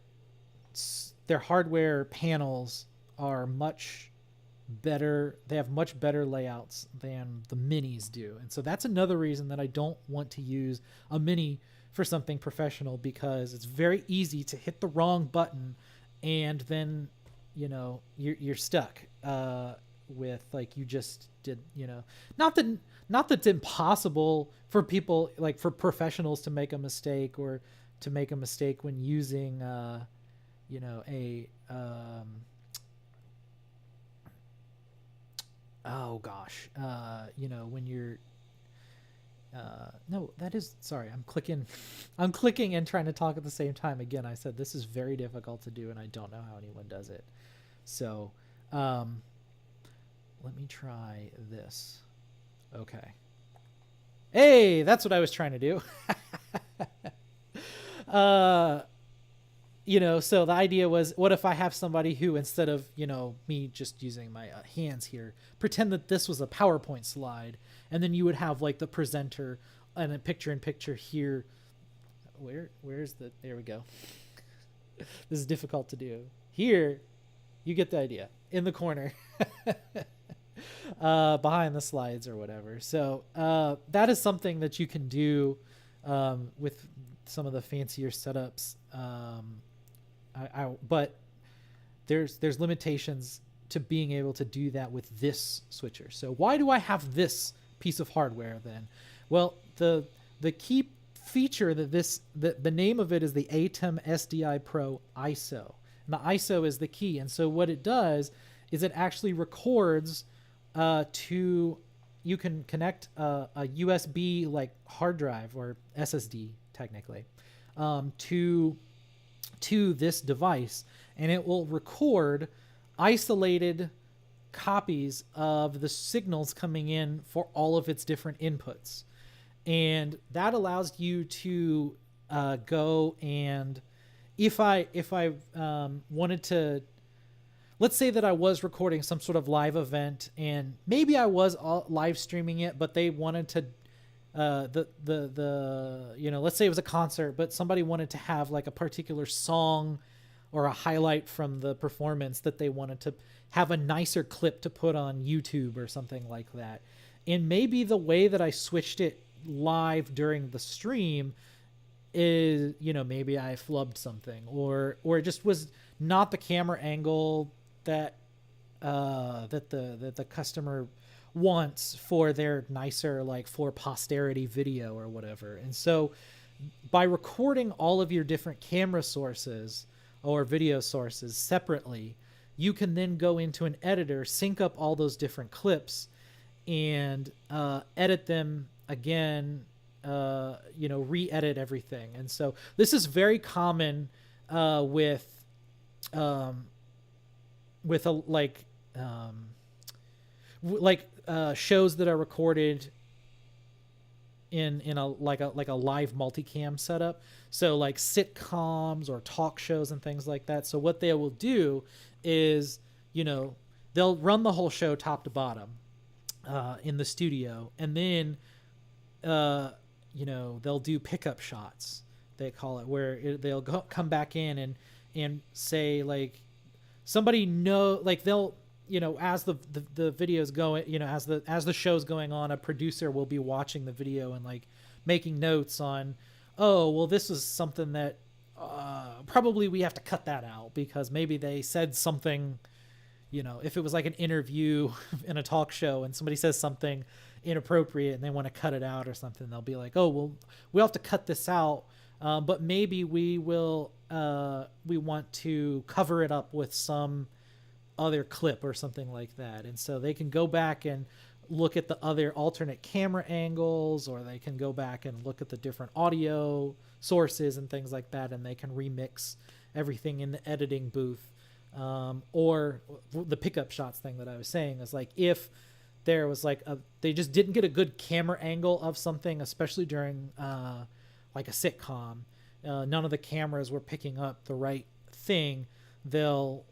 panels are much better. They have much better layouts than the minis do. And so that's another reason that I don't want to use a mini for something professional, because it's very easy to hit the wrong button and then, you're stuck with like you just did, not that it's impossible for people, like for professionals to make a mistake or to make a mistake when using, when you're, no, that is, sorry, I'm clicking and trying to talk at the same time. Again, I said, this is very difficult to do and I don't know how anyone does it. So, let me try this. Okay. Hey, that's what I was trying to do. So the idea was, what if I have somebody who, instead of, me just using my hands here, pretend that this was a PowerPoint slide, and then you would have like the presenter and a picture in picture here. Where's there we go. This is difficult to do. Here, you get the idea, in the corner, behind the slides or whatever. So that is something that you can do with some of the fancier setups. But there's limitations to being able to do that with this switcher. So why do I have this piece of hardware then? Well, the key feature that the name of it is the ATEM SDI Pro ISO. And the ISO is the key. And so what it does is it actually records to, you can connect a USB like hard drive or SSD technically to this device, and it will record isolated copies of the signals coming in for all of its different inputs. And that allows you to go and if I wanted to, let's say that I was recording some sort of live event and maybe I was live streaming it, but they wanted to let's say it was a concert, but somebody wanted to have like a particular song or a highlight from the performance that they wanted to have a nicer clip to put on YouTube or something like that. And maybe the way that I switched it live during the stream is, maybe I flubbed something or it just was not the camera angle that the customer wants for their nicer, like for posterity video or whatever. And so by recording all of your different camera sources or video sources separately, you can then go into an editor, sync up all those different clips and edit them again, re-edit everything. And so this is very common with shows that are recorded in a live multicam setup. So like sitcoms or talk shows and things like that. So what they will do is, they'll run the whole show top to bottom in the studio, and then they'll do pickup shots, they call it, where they'll come back in and say like somebody they'll, as the video's going, as the show's going on, a producer will be watching the video and like making notes on, oh, well, this is something that probably we have to cut that out because maybe they said something, if it was like an interview in a talk show and somebody says something inappropriate and they want to cut it out or something, they'll be like, oh, well, we'll have to cut this out, but maybe we want to cover it up with some other clip or something like that. And so they can go back and look at the other alternate camera angles, or they can go back and look at the different audio sources and things like that, and they can remix everything in the editing booth. Or the pickup shots thing that I was saying is like, if there was like they just didn't get a good camera angle of something, especially during like a sitcom, none of the cameras were picking up the right thing, they'll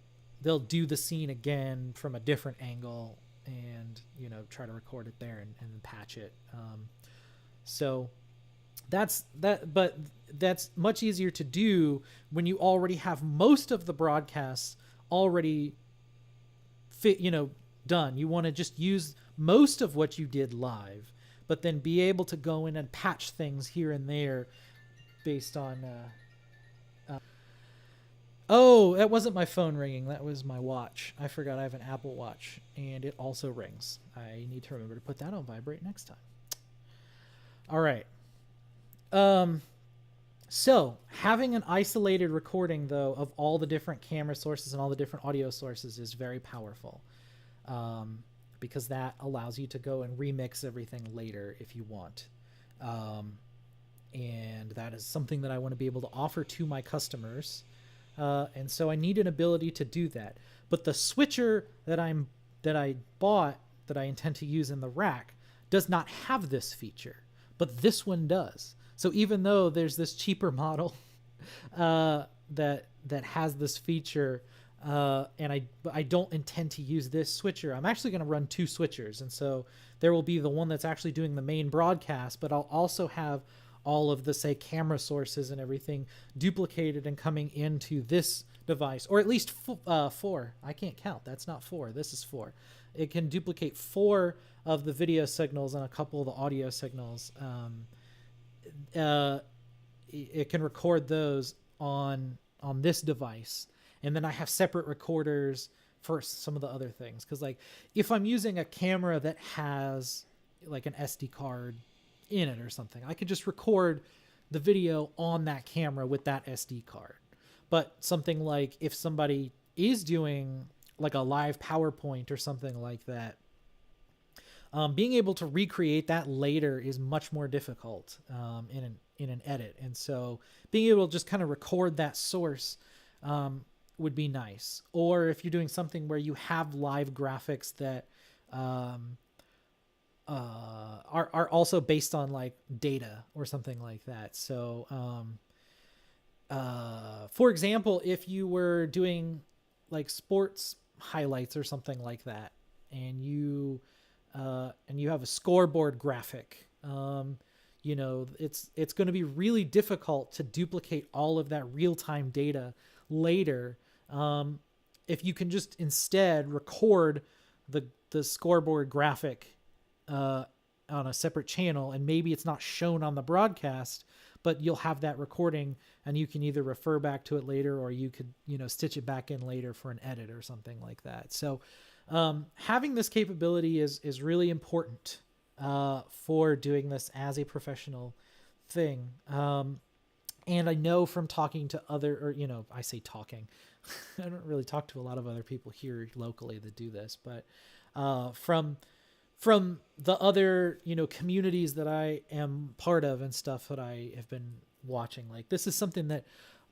do the scene again from a different angle and try to record it there and patch it. So that's that, but that's much easier to do when you already have most of the broadcasts already done. You want to just use most of what you did live, but then be able to go in and patch things here and there based on oh, that wasn't my phone ringing. That was my watch. I forgot I have an Apple Watch, and it also rings. I need to remember to put that on vibrate next time. All right. So having an isolated recording, though, of all the different camera sources and all the different audio sources is very powerful, because that allows you to go and remix everything later if you want. And that is something that I want to be able to offer to my customers. And so I need an ability to do that. But the switcher that I bought, that I intend to use in the rack, does not have this feature, but this one does. So even though there's this cheaper model that has this feature, and I don't intend to use this switcher, I'm actually going to run two switchers. And so there will be the one that's actually doing the main broadcast, but I'll also have all of the, say, camera sources and everything duplicated and coming into this device, or at least four. I can't count. That's not four. This is four. It can duplicate 4 of the video signals and a couple of the audio signals. It can record those on this device. And then I have separate recorders for some of the other things. Because like if I'm using a camera that has like an SD card in it or something, I could just record the video on that camera with that SD card. But something like if somebody is doing like a live PowerPoint or something like that, being able to recreate that later is much more difficult in an edit. And so being able to just kind of record that source would be nice. Or if you're doing something where you have live graphics that are also based on like data or something like that. So for example, if you were doing like sports highlights or something like that, and you have a scoreboard graphic, you know, it's going to be really difficult to duplicate all of that real-time data later. If you can just instead record the scoreboard graphic on a separate channel, and maybe it's not shown on the broadcast, but you'll have that recording and you can either refer back to it later, or you could, you know, stitch it back in later for an edit or something like that. So having this capability is really important for doing this as a professional thing. And I know from talking to other, or, you know, I say talking, I don't really talk to a lot of other people here locally that do this, but from the other, you know, communities that I am part of and stuff that I have been watching, like this is something that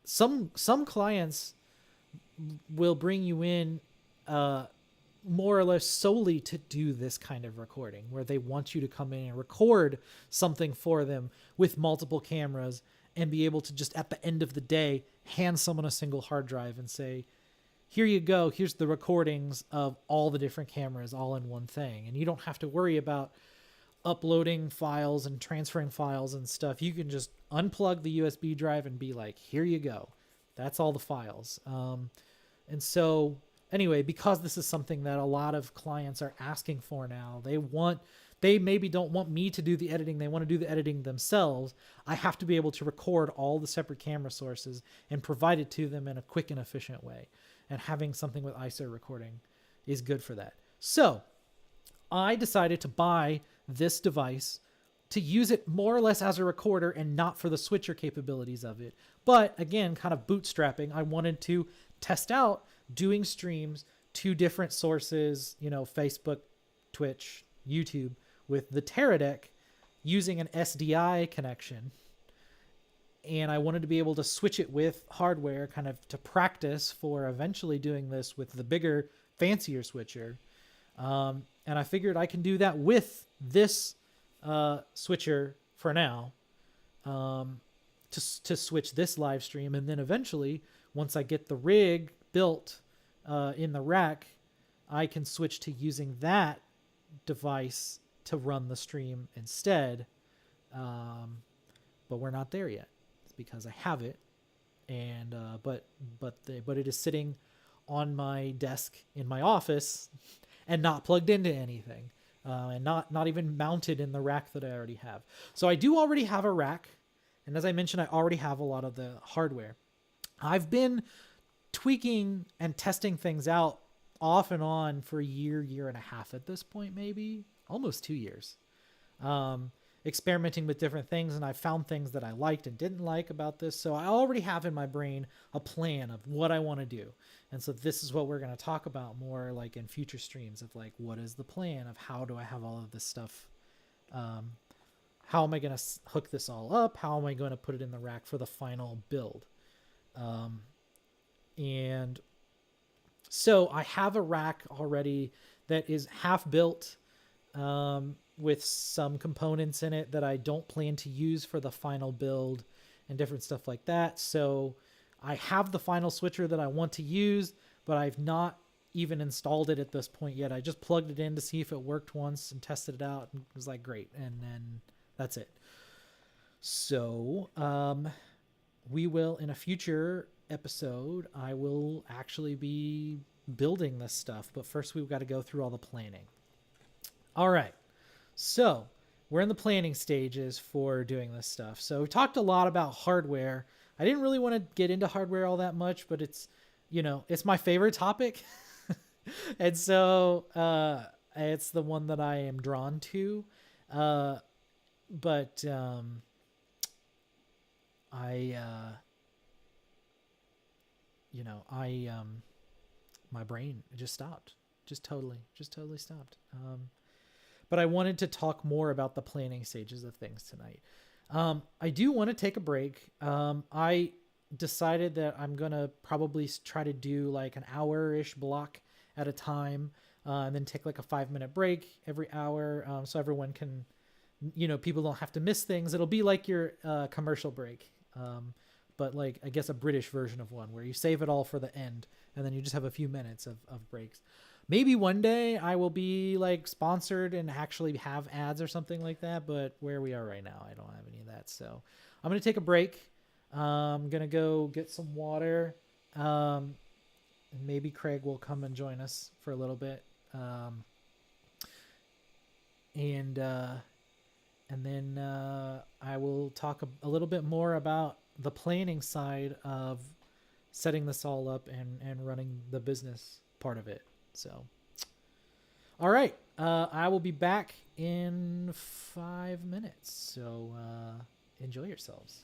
some clients will bring you in more or less solely to do this kind of recording, where they want you to come in and record something for them with multiple cameras and be able to just at the end of the day hand someone a single hard drive and say, here you go, here's the recordings of all the different cameras all in one thing. And you don't have to worry about uploading files and transferring files and stuff. You can just unplug the USB drive and be like, here you go. That's all the files. And so anyway, because this is something that a lot of clients are asking for now, they maybe don't want me to do the editing. They want to do the editing themselves. I have to be able to record all the separate camera sources and provide it to them in a quick and efficient way. And having something with ISO recording is good for that. So I decided to buy this device to use it more or less as a recorder and not for the switcher capabilities of it. But again, kind of bootstrapping, I wanted to test out doing streams to different sources, you know, Facebook, Twitch, YouTube, with the Teradek using an SDI connection. And I wanted to be able to switch it with hardware kind of to practice for eventually doing this with the bigger, fancier switcher. And I figured I can do that with this switcher for now, to switch this live stream. And then eventually, once I get the rig built in the rack, I can switch to using that device to run the stream instead. But we're not there yet. Because I have it, and but it is sitting on my desk in my office and not plugged into anything, and not even mounted in the rack that I already have. So I do already have a rack, and as I mentioned, I already have a lot of the hardware. I've been tweaking and testing things out off and on for a year and a half at this point, maybe almost 2 years. Experimenting with different things, and I found things that I liked and didn't like about this. So I already have in my brain a plan of what I want to do. And so this is what we're going to talk about more like in future streams of like, what is the plan of how do I have all of this stuff? How am I going to hook this all up? How am I going to put it in the rack for the final build? And so I have a rack already that is half built, with some components in it that I don't plan to use for the final build and different stuff like that. So I have the final switcher that I want to use, but I've not even installed it at this point yet. I just plugged it in to see if it worked once and tested it out, and it was like, great. And then that's it. So we will, in a future episode, I will actually be building this stuff, but first we've got to go through all the planning. All right. So we're in the planning stages for doing this stuff. So we talked a lot about hardware. I didn't really want to get into hardware all that much, but it's, you know, it's my favorite topic. And so it's the one that I am drawn to. Uh, but I, I my brain just stopped, just totally stopped. But I wanted to talk more about the planning stages of things tonight. I do want to take a break. I decided that I'm gonna probably try to do like an hour-ish block at a time, and then take like a 5-minute break every hour, so everyone can, people don't have to miss things. It'll be like your commercial break, but like I guess a British version of one where you save it all for the end, and then you just have a few minutes of breaks. Maybe one day I will be like sponsored and actually have ads or something like that, but where we are right now, I don't have any of that. So I'm going to take a break. I'm going to go get some water. And maybe Craig will come and join us for a little bit. And then I will talk a little bit more about the planning side of setting this all up and running the business part of it. So, all right. I will be back in 5 minutes. So enjoy yourselves.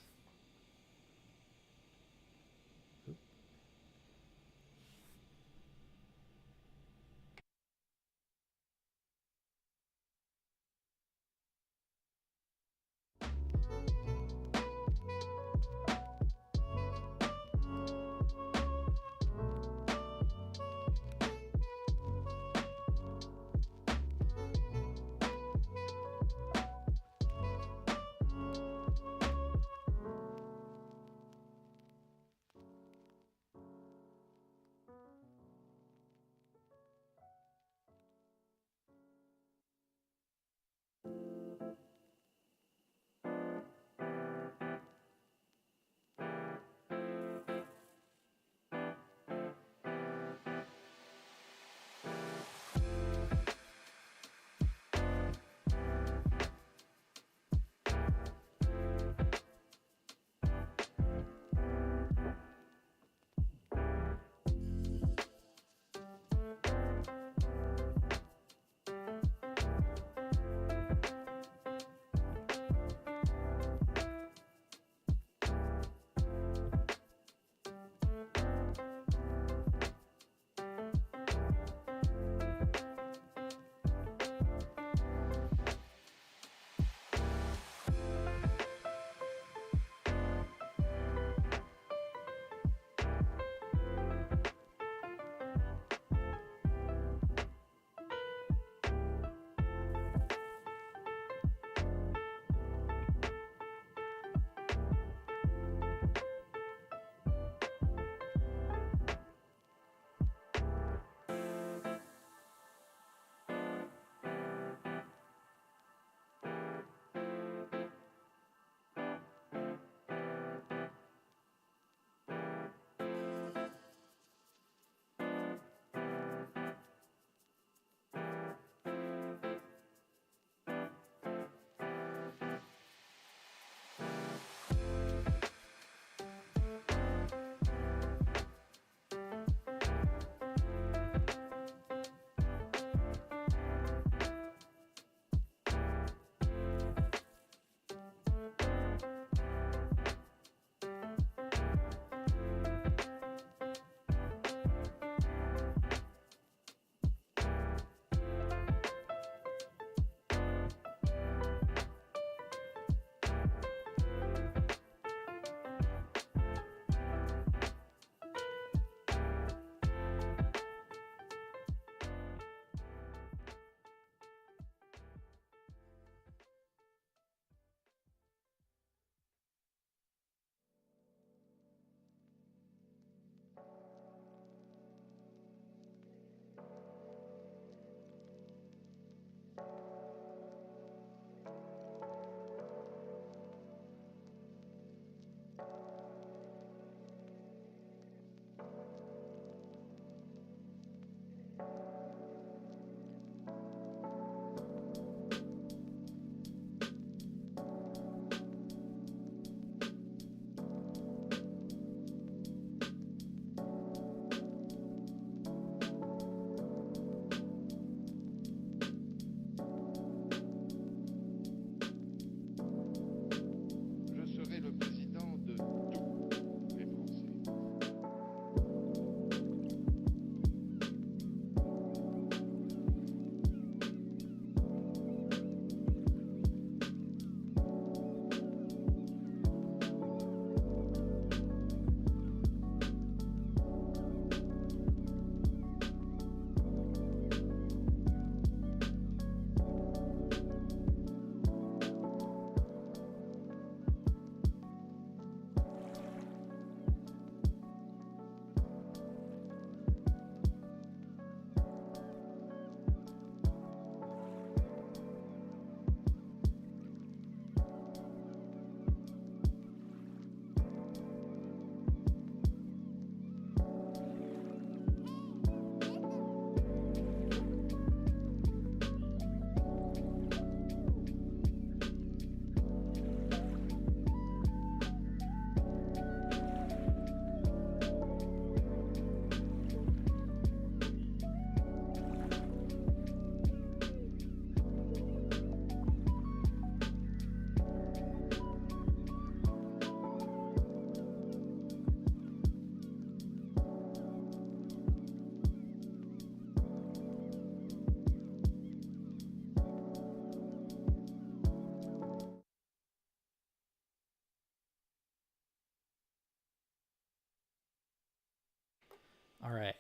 All right.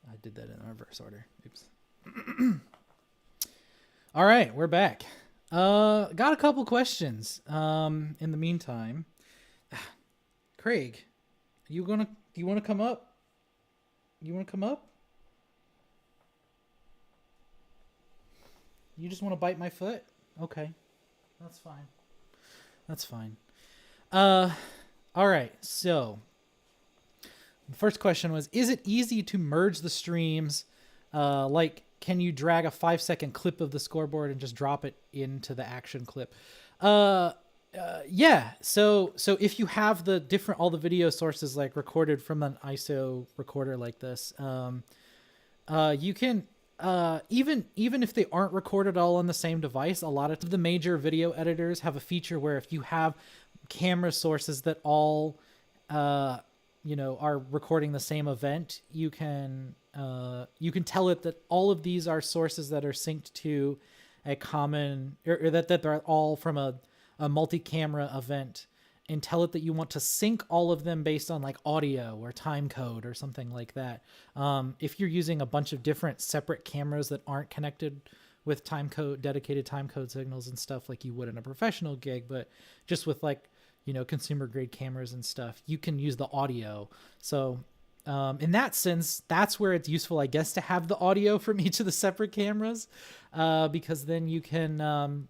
I did that in reverse order. Oops. All right, we're back. Got a couple questions. In the meantime, Craig, do you want to come up? You want to come up? You just want to bite my foot? Okay. That's fine. That's fine. All right. So the first question was, is it easy to merge the streams? Like, can you drag a 5-second clip of the scoreboard and just drop it into the action clip? Yeah. So if you have all the video sources like recorded from an ISO recorder like this, you can, even if they aren't recorded all on the same device, a lot of the major video editors have a feature where if you have camera sources that all, are recording the same event, you can tell it that all of these are sources that are synced to a common, or that they're all from a multi-camera event, and tell it that you want to sync all of them based on like audio or time code or something like that. If you're using a bunch of different separate cameras that aren't connected with dedicated time code signals and stuff like you would in a professional gig, but just with like, consumer grade cameras and stuff, you can use the audio. So in that sense, that's where it's useful, I guess, to have the audio from each of the separate cameras, because then you can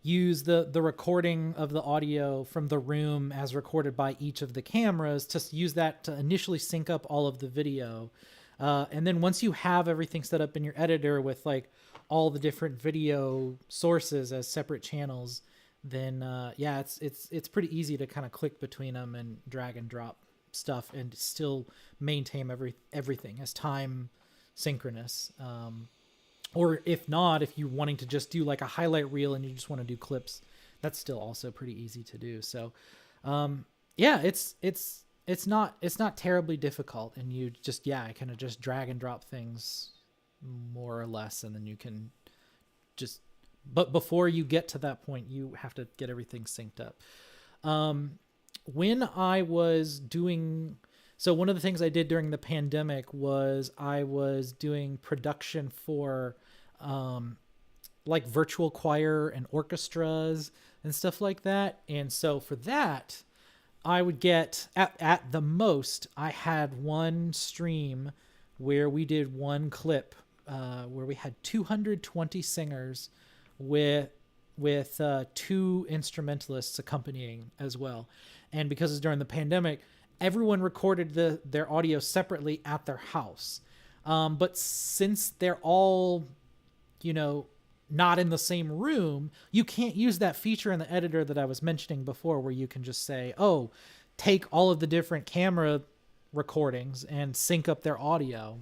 use the recording of the audio from the room as recorded by each of the cameras to use that to initially sync up all of the video. And then once you have everything set up in your editor with like all the different video sources as separate channels, then it's pretty easy to kind of click between them and drag and drop stuff and still maintain everything as time synchronous. Or if not, if you're wanting to just do like a highlight reel and you just want to do clips, that's still also pretty easy to do. So it's not terribly difficult, and you just kind of just drag and drop things more or less, and then you can just, but before you get to that point, you have to get everything synced up. When I was doing, so one of the things I did during the pandemic was I was doing production for like virtual choir and orchestras and stuff like that. And so for that, I would get at the most, I had one stream where we did one clip where we had 220 singers with 2 instrumentalists accompanying as well. And because it's during the pandemic, everyone recorded their audio separately at their house. But since they're all, not in the same room, you can't use that feature in the editor that I was mentioning before, where you can just say, oh, take all of the different camera recordings and sync up their audio.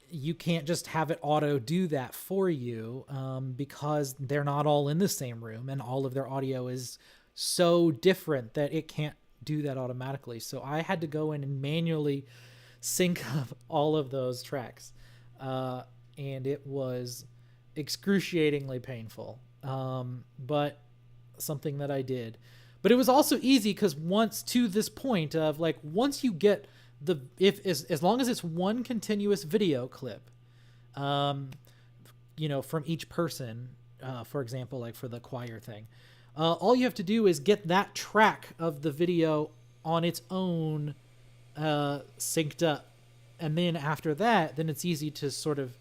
You can't just have it auto do that for you, because they're not all in the same room and all of their audio is so different that it can't do that automatically. So I had to go in and manually sync up all of those tracks. And it was excruciatingly painful. But something that I did, but it was also easy because once to this point of like, once you get as long as it's one continuous video clip, from each person, for example, like for the choir thing, all you have to do is get that track of the video on its own, synced up. And then after that, then it's easy to sort of,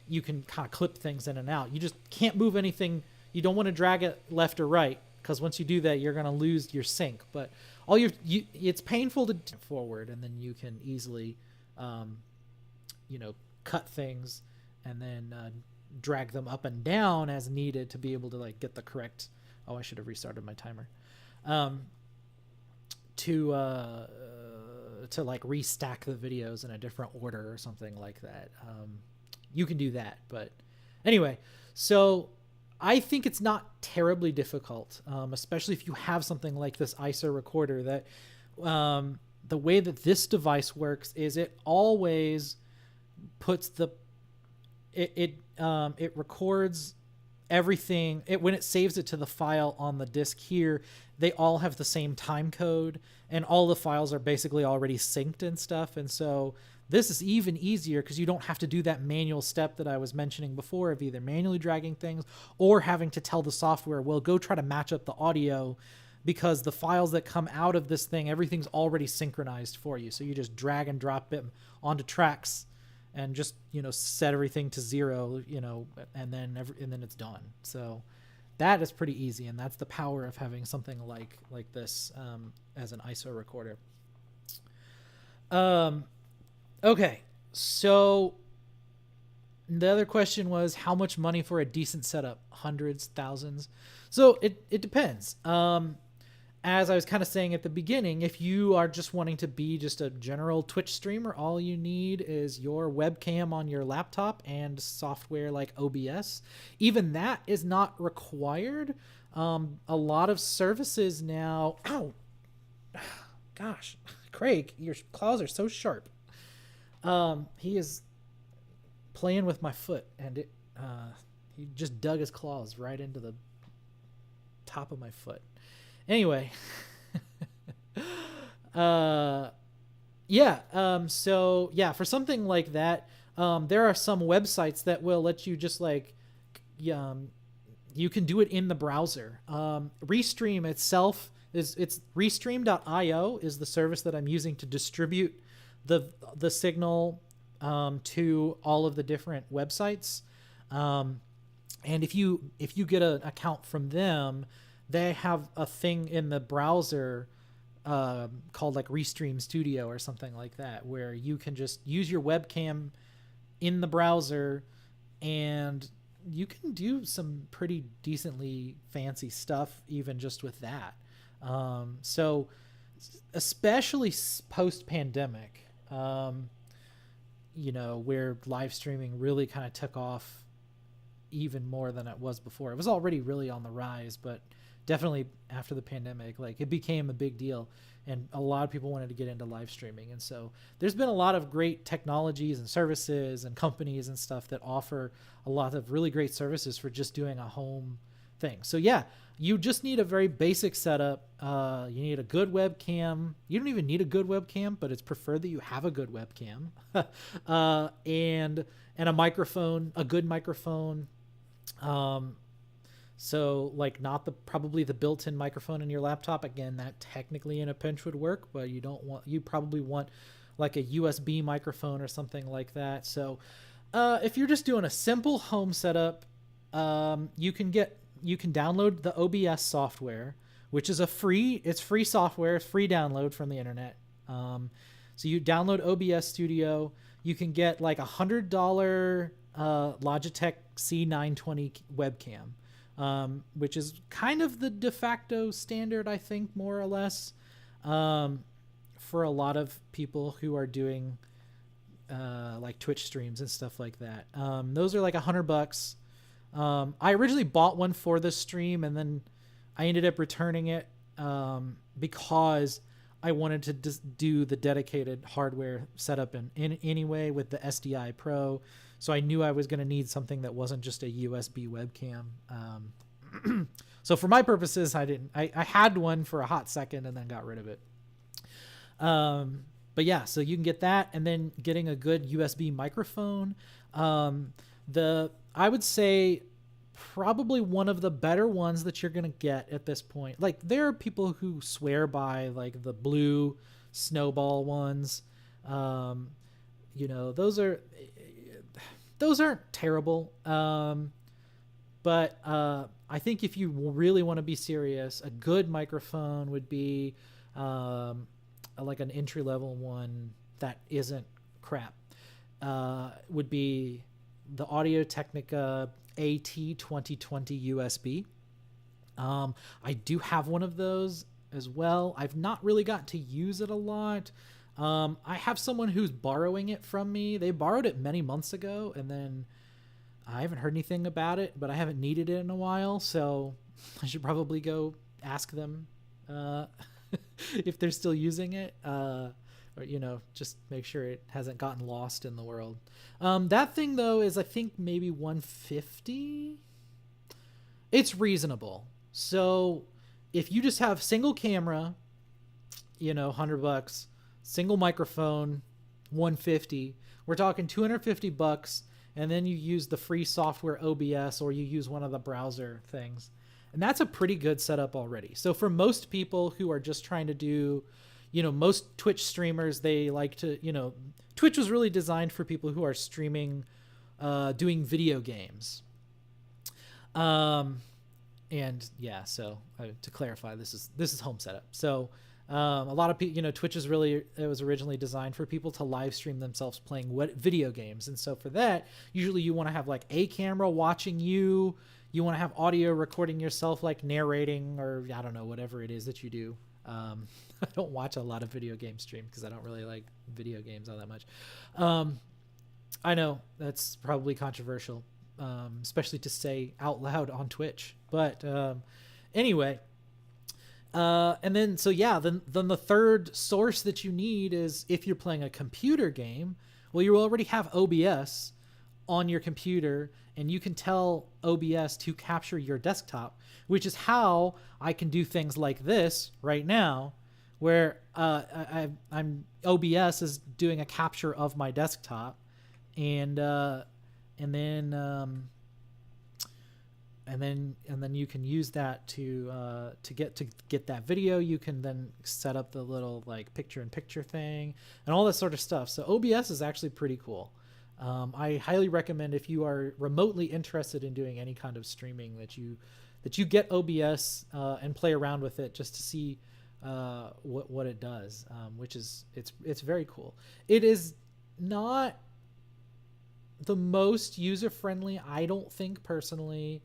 you can kind of clip things in and out. You just can't move anything. You don't want to drag it left or right, because once you do that, you're going to lose your sync. But all it's painful to forward, and then you can easily, cut things and then drag them up and down as needed to be able to like get the correct. Oh, I should have restarted my timer. To like restack the videos in a different order or something like that. You can do that, but anyway, so I think it's not terribly difficult, especially if you have something like this ISO recorder that, the way that this device works is it always puts it records everything, when it saves it to the file on the disk here, they all have the same time code, and all the files are basically already synced and stuff. And so this is even easier because you don't have to do that manual step that I was mentioning before of either manually dragging things or having to tell the software, well, go try to match up the audio, because the files that come out of this thing, everything's already synchronized for you. So you just drag and drop it onto tracks and just, set everything to 0, and then it's done. So that is pretty easy. And that's the power of having something like this as an ISO recorder. Okay. So the other question was how much money for a decent setup? Hundreds, thousands. So it depends. As I was kind of saying at the beginning, if you are just wanting to be just a general Twitch streamer, all you need is your webcam on your laptop and software like OBS. Even that is not required. A lot of services now... Ow! Gosh, Craig, your claws are so sharp. He is playing with my foot, and he just dug his claws right into the top of my foot. Anyway, so for something like that, there are some websites that will let you just you can do it in the browser. Restream itself it's restream.io is the service that I'm using to distribute the signal to all of the different websites. And if you get an account from them, they have a thing in the browser called like Restream Studio or something like that, where you can just use your webcam in the browser and you can do some pretty decently fancy stuff even just with that. So especially post-pandemic, where live streaming really kind of took off even more than it was before. It was already really on the rise, but definitely after the pandemic, it became a big deal, and a lot of people wanted to get into live streaming. And so there's been a lot of great technologies and services and companies and stuff that offer a lot of really great services for just doing a home thing. So yeah, you just need a very basic setup. You need a good webcam. You don't even need a good webcam, but it's preferred that you have a good webcam, and a microphone, a good microphone. So not probably the built-in microphone in your laptop. Again, that technically in a pinch would work, but you probably want like a USB microphone or something like that. So, if you're just doing a simple home setup, you can download the OBS software, which is free software, free download from the internet. So you download OBS Studio, you can get like $100 Logitech C920 webcam. Which is kind of the de facto standard, I think, more or less, for a lot of people who are doing like Twitch streams and stuff like that. Those are like $100. I originally bought one for this stream, and then I ended up returning it because I wanted to just do the dedicated hardware setup in anyway with the SDI Pro. So I knew I was going to need something that wasn't just a USB webcam. So for my purposes, I had one for a hot second and then got rid of it. But yeah, so you can get that, and then getting a good USB microphone. I would say probably one of the better ones that you're going to get at this point. Like, there are people who swear by like the blue Snowball ones. Those aren't terrible. But I think if you really want to be serious, a good microphone would be like an entry-level one that isn't crap. Would be the Audio-Technica AT2020 USB. I do have one of those as well. I've not really got to use it a lot. I have someone who's borrowing it from me. They borrowed it many months ago, and then I haven't heard anything about it, but I haven't needed it in a while, so I should probably go ask them if they're still using it, or just make sure it hasn't gotten lost in the world. That thing though is, I think, maybe $150. It's reasonable. So if you just have single camera, $100, single microphone, 150, we're talking $250, and then you use the free software OBS, or you use one of the browser things. And that's a pretty good setup already. So for most people who are just trying to do, most Twitch streamers, they like to, Twitch was really designed for people who are streaming, doing video games. And yeah, so to clarify, this is home setup. So a lot of people, Twitch is really, it was originally designed for people to live stream themselves playing video games. And so for that, usually you want to have like a camera watching you. You want to have audio recording yourself, like narrating, or I don't know, whatever it is that you do. I don't watch a lot of video game streams because I don't really like video games all that much. I know that's probably controversial, especially to say out loud on Twitch. But anyway, and then then the third source that you need is if you're playing a computer game. Well, you already have OBS on your computer, and you can tell OBS to capture your desktop, which is how I can do things like this right now, where I'm OBS is doing a capture of my desktop, and then you can use that to get that video. You can then set up the little like picture-in-picture thing and all this sort of stuff. So OBS is actually pretty cool. I highly recommend, if you are remotely interested in doing any kind of streaming, that you get OBS and play around with it just to see what it does, which is it's very cool. It is not the most user friendly, I don't think, personally.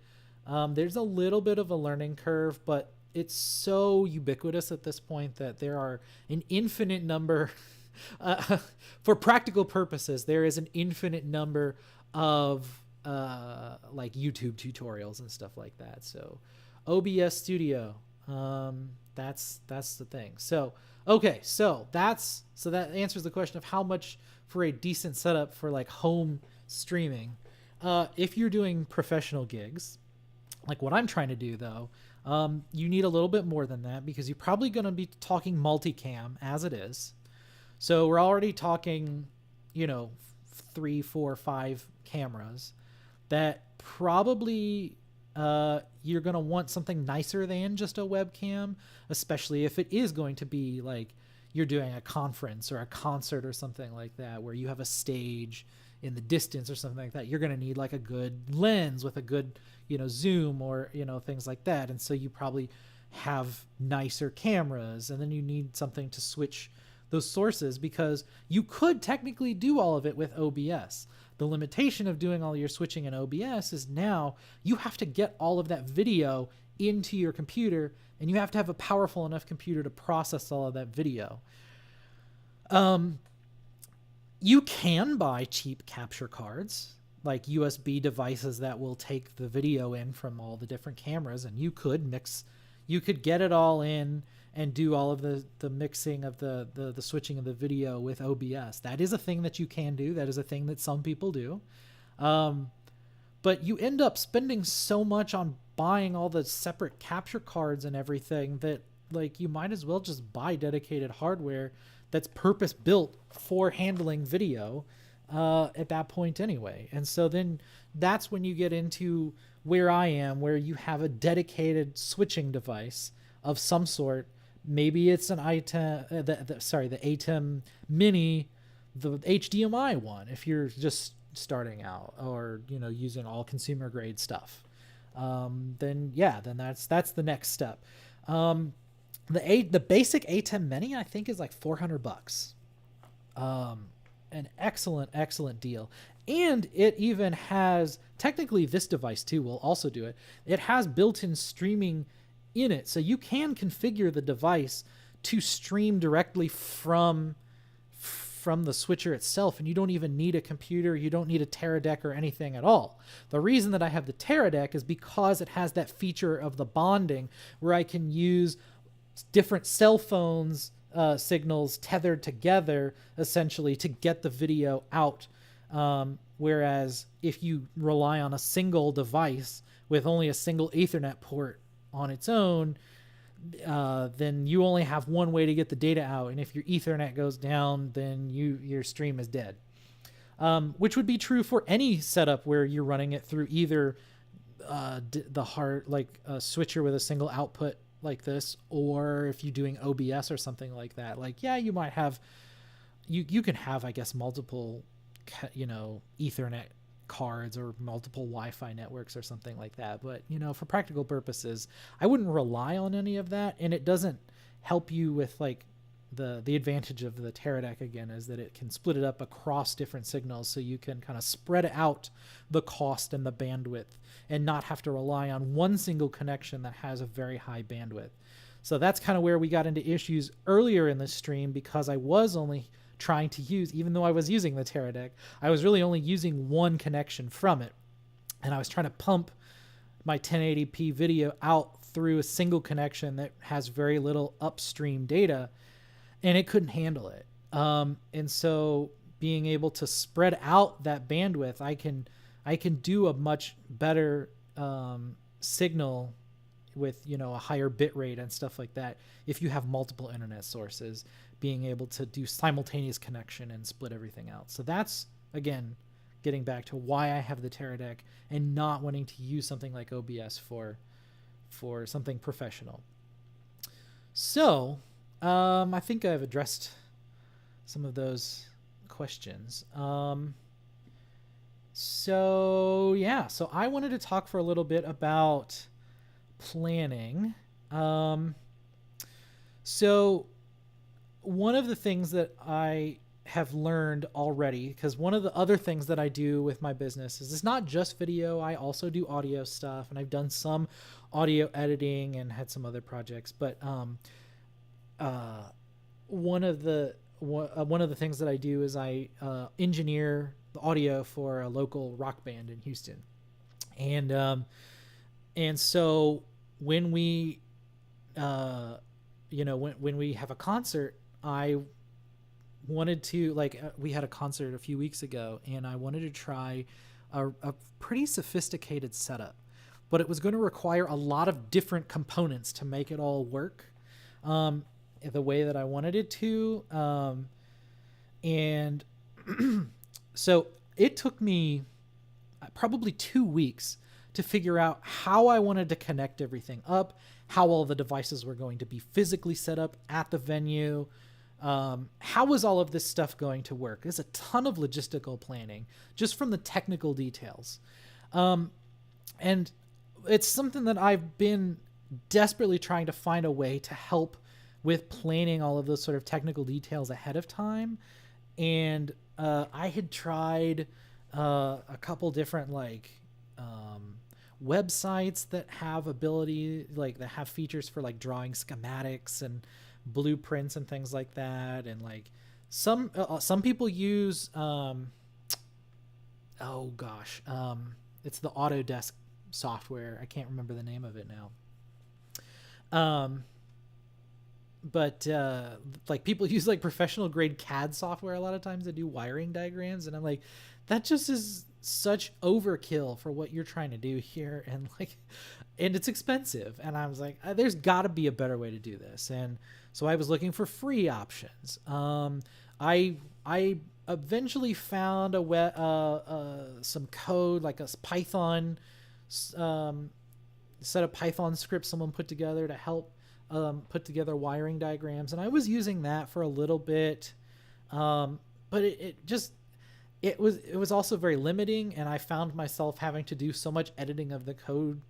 There's a little bit of a learning curve, but it's so ubiquitous at this point that there are an infinite number. For practical purposes, there is an infinite number of like YouTube tutorials and stuff like that. So OBS Studio, that's the thing. So okay, so that answers the question of how much for a decent setup for like home streaming. If you're doing professional gigs, like what I'm trying to do though, you need a little bit more than that, because you're probably going to be talking multicam as it is. So we're already talking, 3, 4, 5 cameras that probably you're going to want something nicer than just a webcam, especially if it is going to be like you're doing a conference or a concert or something like that, where you have a stage in the distance or something like that. You're going to need like a good lens with a good, zoom or, things like that. And so you probably have nicer cameras, and then you need something to switch those sources, because you could technically do all of it with OBS. The limitation of doing all your switching in OBS is now you have to get all of that video into your computer, and you have to have a powerful enough computer to process all of that video. You can buy cheap capture cards, like USB devices that will take the video in from all the different cameras, and you could get it all in and do all of the mixing of the switching of the video with OBS. That is a thing that you can do. That is a thing that some people do. But you end up spending so much on buying all the separate capture cards and everything that like you might as well just buy dedicated hardware that's purpose built for handling video at that point anyway. And so then that's when you get into where I am, where you have a dedicated switching device of some sort. Maybe it's an item, the ATEM Mini, the HDMI one, if you're just starting out, or using all consumer grade stuff. Then that's the next step. The basic ATEM Mini, I think, is like $400. An excellent deal. And it even has, technically this device too will also do it. It has built-in streaming in it, so you can configure the device to stream directly from the switcher itself, and you don't even need a computer. You don't need a Teradek or anything at all. The reason that I have the Teradek is because it has that feature of the bonding, where I can use different cell phones signals tethered together essentially to get the video out, whereas if you rely on a single device with only a single Ethernet port on its own, then you only have one way to get the data out. And if your Ethernet goes down, then your stream is dead. Which would be true for any setup where you're running it through either the hard, like a switcher with a single output like this, or if you're doing OBS or something like that. Like, yeah, you might have, you can have, I guess, multiple, Ethernet cards or multiple Wi-Fi networks or something like that. But, for practical purposes, I wouldn't rely on any of that. And it doesn't help you with like the advantage of the Teradek, again, is that it can split it up across different signals, so you can kind of spread out the cost and the bandwidth and not have to rely on one single connection that has a very high bandwidth. So that's kind of where we got into issues earlier in this stream, because I was only trying to use, even though I was using the Teradek, I was really only using one connection from it. And I was trying to pump my 1080p video out through a single connection that has very little upstream data, and it couldn't handle it. And so being able to spread out that bandwidth, I can do a much better signal with, a higher bit rate and stuff like that. If you have multiple internet sources, being able to do simultaneous connection and split everything out. So that's, again, getting back to why I have the Teradek and not wanting to use something like OBS for something professional. So I think I've addressed some of those questions. So I wanted to talk for a little bit about planning. So one of the things that I have learned already, because one of the other things that I do with my business is it's not just video. I also do audio stuff, and I've done some audio editing and had some other projects. But one of the things that I do is I engineer the audio for a local rock band in Houston, and so when we when we have a concert, I wanted to, we had a concert a few weeks ago, and I wanted to try a pretty sophisticated setup, but it was going to require a lot of different components to make it all work the way that I wanted it to. And so it took me probably 2 weeks to figure out how I wanted to connect everything up, how all the devices were going to be physically set up at the venue. How was all of this stuff going to work? There's a ton of logistical planning just from the technical details. And it's something that I've been desperately trying to find a way to help with planning all of those sort of technical details ahead of time. And I had tried a couple different websites that have that have features for drawing schematics and blueprints and things like that. And some people use it's the Autodesk software. I can't remember the name of it now. But people use professional grade CAD software a lot of times to do wiring diagrams, and I'm like, that just is such overkill for what you're trying to do here, and it's expensive. And I was like, there's got to be a better way to do this. And so I was looking for free options. I eventually found some code, like a Python set of Python scripts someone put together to help put together wiring diagrams, and I was using that for a little bit, but it was also very limiting, and I found myself having to do so much editing of the code.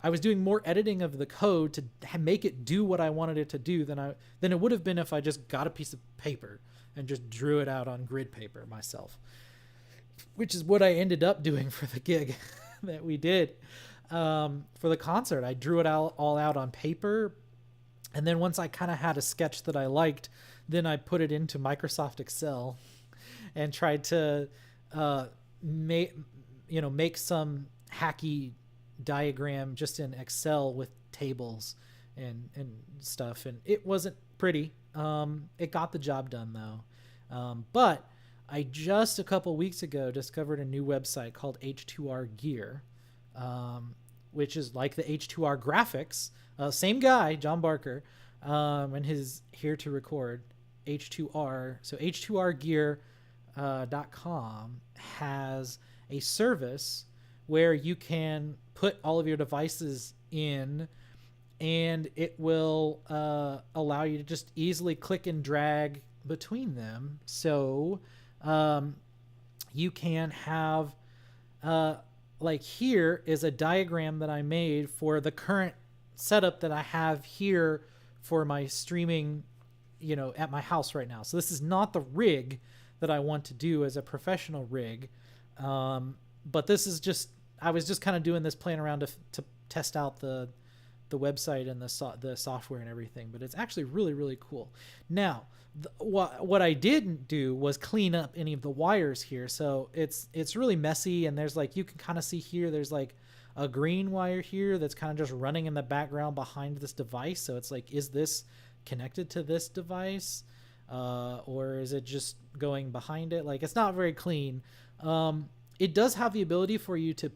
I was doing more editing of the code to make it do what I wanted it to do than it would have been if I just got a piece of paper and just drew it out on grid paper myself, which is what I ended up doing for the gig that we did for the concert. I drew it all out on paper. And then once I kind of had a sketch that I liked, then I put it into Microsoft Excel and tried to make some hacky diagram just in Excel with tables and stuff. And it wasn't pretty. It got the job done though. But I just a couple weeks ago discovered a new website called H2R Gear. which is like the H2R graphics. Same guy, John Barker, and his Here to Record H2R. So H2Rgear.com has a service where you can put all of your devices in, and it will allow you to just easily click and drag between them. So you can have like here is a diagram that I made for the current setup that I have here for my streaming, at my house right now. So this is not the rig that I want to do as a professional rig. But this is just, I was just kind of doing this, playing around to test out the website and the software and everything, but it's actually really, really cool. Now, what I didn't do was clean up any of the wires here. So it's really messy, and there's like, you can kind of see here, there's like a green wire here that's kind of just running in the background behind this device. So it's like, is this connected to this device? Or is it just going behind it? Like, it's not very clean. It does have the ability for you to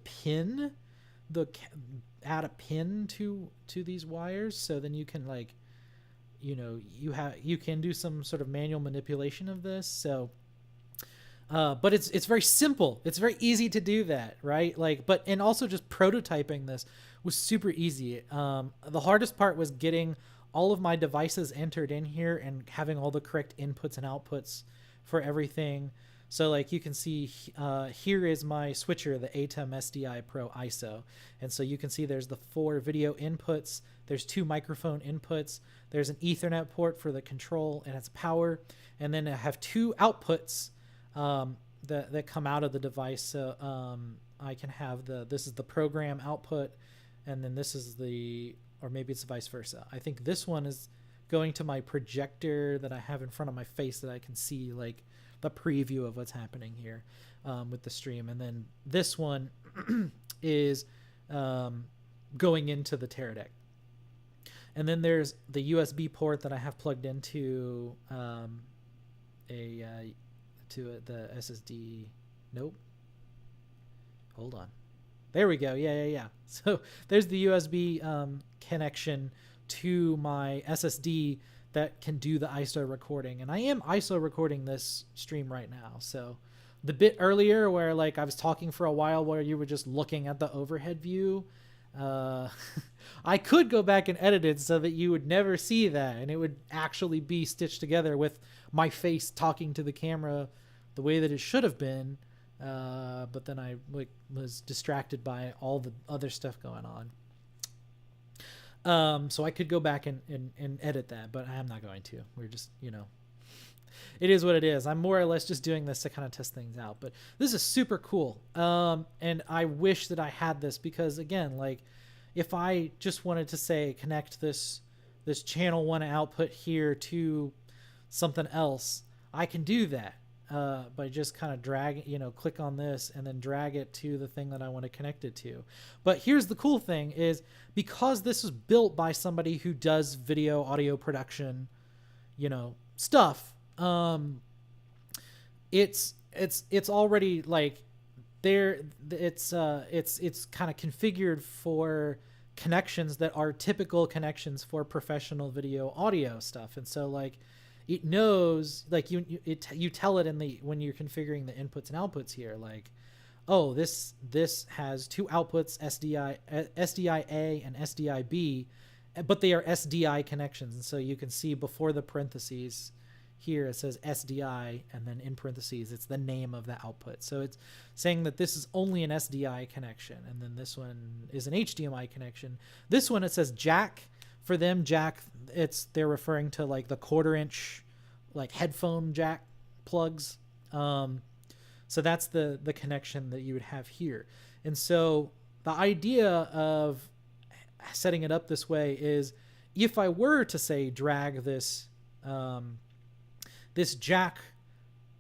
add a pin to these wires. So then you can like, you can do some sort of manual manipulation of this. So, but it's very simple. It's very easy to do that, right? Like, and also just prototyping this was super easy. The hardest part was getting all of my devices entered in here and having all the correct inputs and outputs for everything. So like you can see here is my switcher, the ATEM SDI Pro ISO. And so you can see there's the 4 video inputs. There's 2 microphone inputs. There's an Ethernet port for the control and its power. And then I have 2 outputs that come out of the device. So I can have this is the program output, and then this is or maybe it's vice versa. I think this one is going to my projector that I have in front of my face that I can see like the preview of what's happening here with the stream. And then this one is going into the Teradek. And then there's the USB port that I have plugged into the SSD. Nope. Hold on. There we go. Yeah. So there's the USB connection to my SSD that can do the ISO recording. And I am ISO recording this stream right now. So the bit earlier where like I was talking for a while where you were just looking at the overhead view, I could go back and edit it so that you would never see that, and it would actually be stitched together with my face talking to the camera the way that it should have been. But then I was distracted by all the other stuff going on. So I could go back and edit that, but I'm not going to. We're just, it is what it is. I'm more or less just doing this to kind of test things out, but this is super cool. And I wish that I had this because again, like if I just wanted to say, connect this channel 1 output here to something else, I can do that. By just kind of click on this and then drag it to the thing that I want to connect it to. But here's the cool thing is because this was built by somebody who does video, audio production, stuff. It's already like there. It's kind of configured for connections that are typical connections for professional video audio stuff. And so like, it knows, like you tell it when you're configuring the inputs and outputs here, like, oh, this has 2 outputs, SDI-A and SDI-B, but they are SDI connections. And so you can see before the parentheses here, it says SDI, and then in parentheses, it's the name of the output. So it's saying that this is only an SDI connection. And then this one is an HDMI connection. This one, it says jack. For them, jack, they're referring to like the 1/4-inch like headphone jack plugs. So that's the connection that you would have here. And so the idea of setting it up this way is if I were to say drag this this jack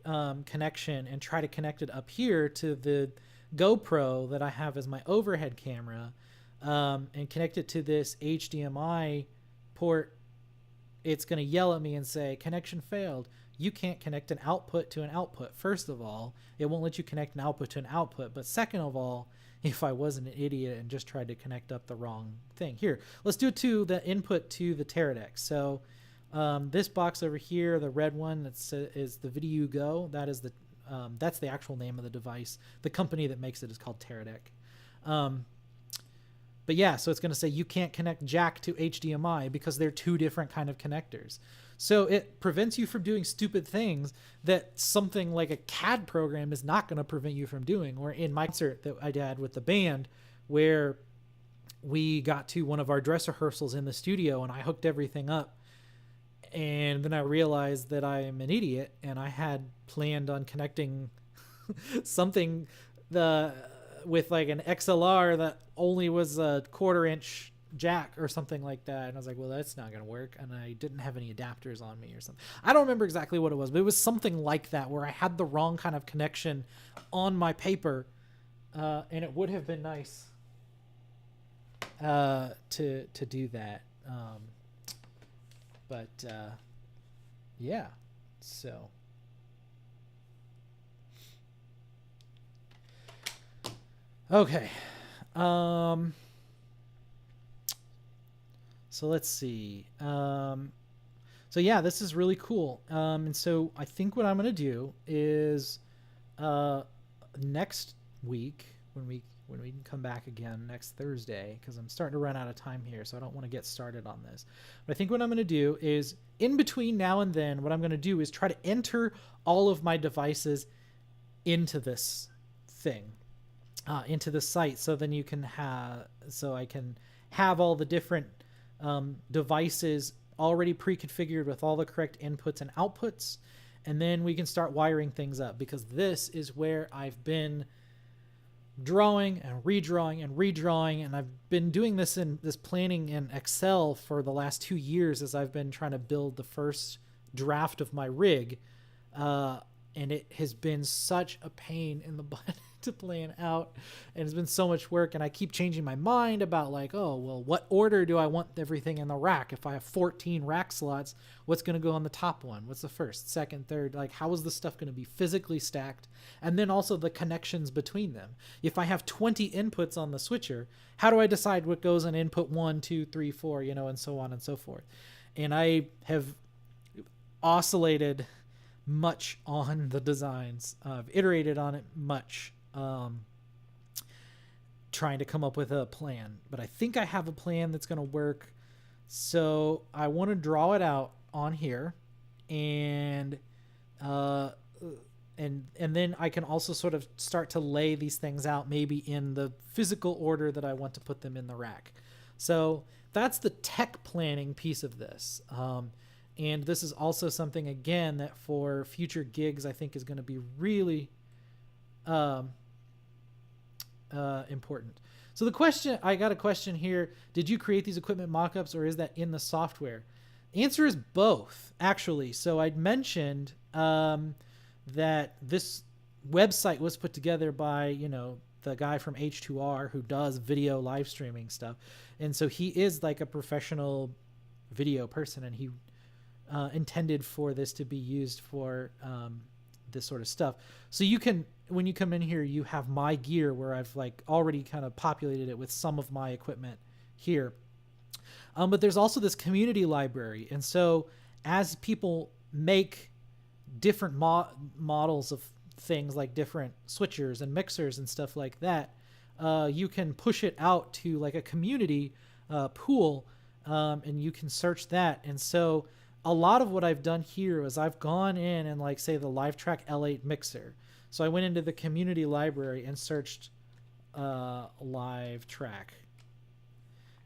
connection and try to connect it up here to the GoPro that I have as my overhead camera, and connect it to this HDMI port, it's going to yell at me and say connection failed. you can't connect an output to an output. First of all, it won't let you connect an output to an output. But second of all, if I wasn't an idiot and just tried to connect up the wrong thing. Here, let's do it to the input to the Teradek. So this box over here, the red one, is the Video Go. That is that's the actual name of the device. The company that makes it is called Teradek. But yeah, so it's going to say you can't connect jack to HDMI because they're two different kind of connectors. So it prevents you from doing stupid things that something like a CAD program is not going to prevent you from doing. Or in my concert that I did with the band, where we got to one of our dress rehearsals in the studio and I hooked everything up. And then I realized that I am an idiot and I had planned on connecting something with like an XLR that only was a 1/4 inch jack or something like that. And I was like, well, that's not going to work. And I didn't have any adapters on me or something. I don't remember exactly what it was, but it was something like that where I had the wrong kind of connection on my paper. And it would have been nice to do that. But yeah, so okay. So let's see. So yeah, this is really cool. And so I think what I'm going to do is next week when we can come back again next Thursday, because I'm starting to run out of time here, so I don't want to get started on this. But I think what I'm going to do is in between now and then, what I'm going to do is try to enter all of my devices into this thing, into the site, so then you can I can have all the different devices already pre-configured with all the correct inputs and outputs, and then we can start wiring things up, because this is where I've been drawing and redrawing, and I've been doing this planning in Excel for the last 2 years as I've been trying to build the first draft of my rig, and it has been such a pain in the butt to plan out, and it's been so much work, and I keep changing my mind about like, oh well, what order do I want everything in the rack? If I have 14 rack slots, what's going to go on the top one? What's the first, second, third? Like, how is the stuff going to be physically stacked? And then also the connections between them. If I have 20 inputs on the switcher, how do I decide what goes in input 1, 2, 3, 4, and so on and so forth? And I have oscillated much on the designs. I've iterated on it much, trying to come up with a plan, but I think I have a plan that's going to work. So I want to draw it out on here, and then I can also sort of start to lay these things out, maybe in the physical order that I want to put them in the rack. So that's the tech planning piece of this. And this is also something, again, that for future gigs, I think is going to be really important. So I got a question here. Did you create these equipment mockups, or is that in the software? The answer is both, actually. So I'd mentioned that this website was put together by, the guy from H2R who does video live streaming stuff. And so he is like a professional video person, and he intended for this to be used for this sort of stuff. So you can, when you come in here, you have my gear where I've like already kind of populated it with some of my equipment here. But there's also this community library. And so as people make different models of things, like different switchers and mixers and stuff like that, you can push it out to like a community pool, and you can search that. And so a lot of what I've done here is I've gone in and like, say, the LiveTrack L8 mixer. So I went into the community library and searched LiveTrack.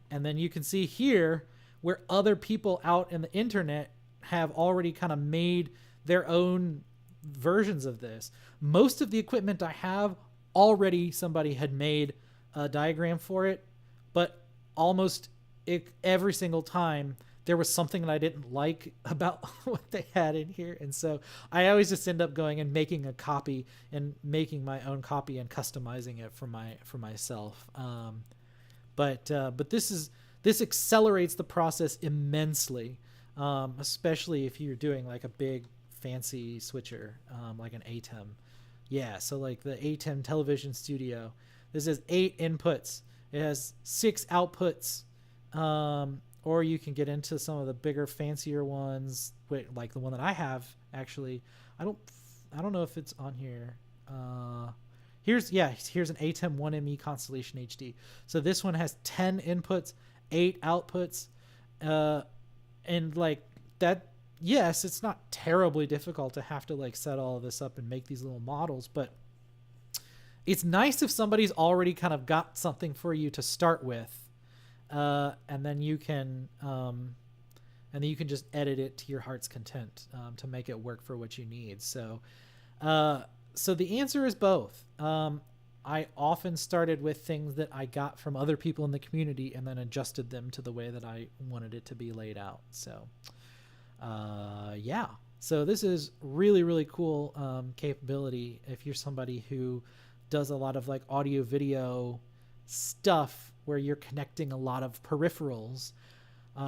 And then you can see here where other people out in the internet have already kind of made their own versions of this. Most of the equipment I have already somebody had made a diagram for it, but almost every single time there was something that I didn't like about what they had in here. And so I always just end up going and making a copy and making my own copy and customizing it for myself. But this accelerates the process immensely, especially if you're doing like a big fancy switcher, like an ATEM. Yeah, so like the ATEM television studio. This has 8 inputs. It has 6 outputs. Or you can get into some of the bigger, fancier ones, like the one that I have. Actually, I don't know if it's on here. Here's an ATEM 1ME Constellation HD. So this one has 10 inputs, 8 outputs, and like that. Yes, it's not terribly difficult to have to like set all of this up and make these little models, but it's nice if somebody's already kind of got something for you to start with, and then you can just edit it to your heart's content, to make it work for what you need. So the answer is both. I often started with things that I got from other people in the community and then adjusted them to the way that I wanted it to be laid out. So yeah. So this is really, really cool capability if you're somebody who does a lot of like audio video stuff where you're connecting a lot of peripherals.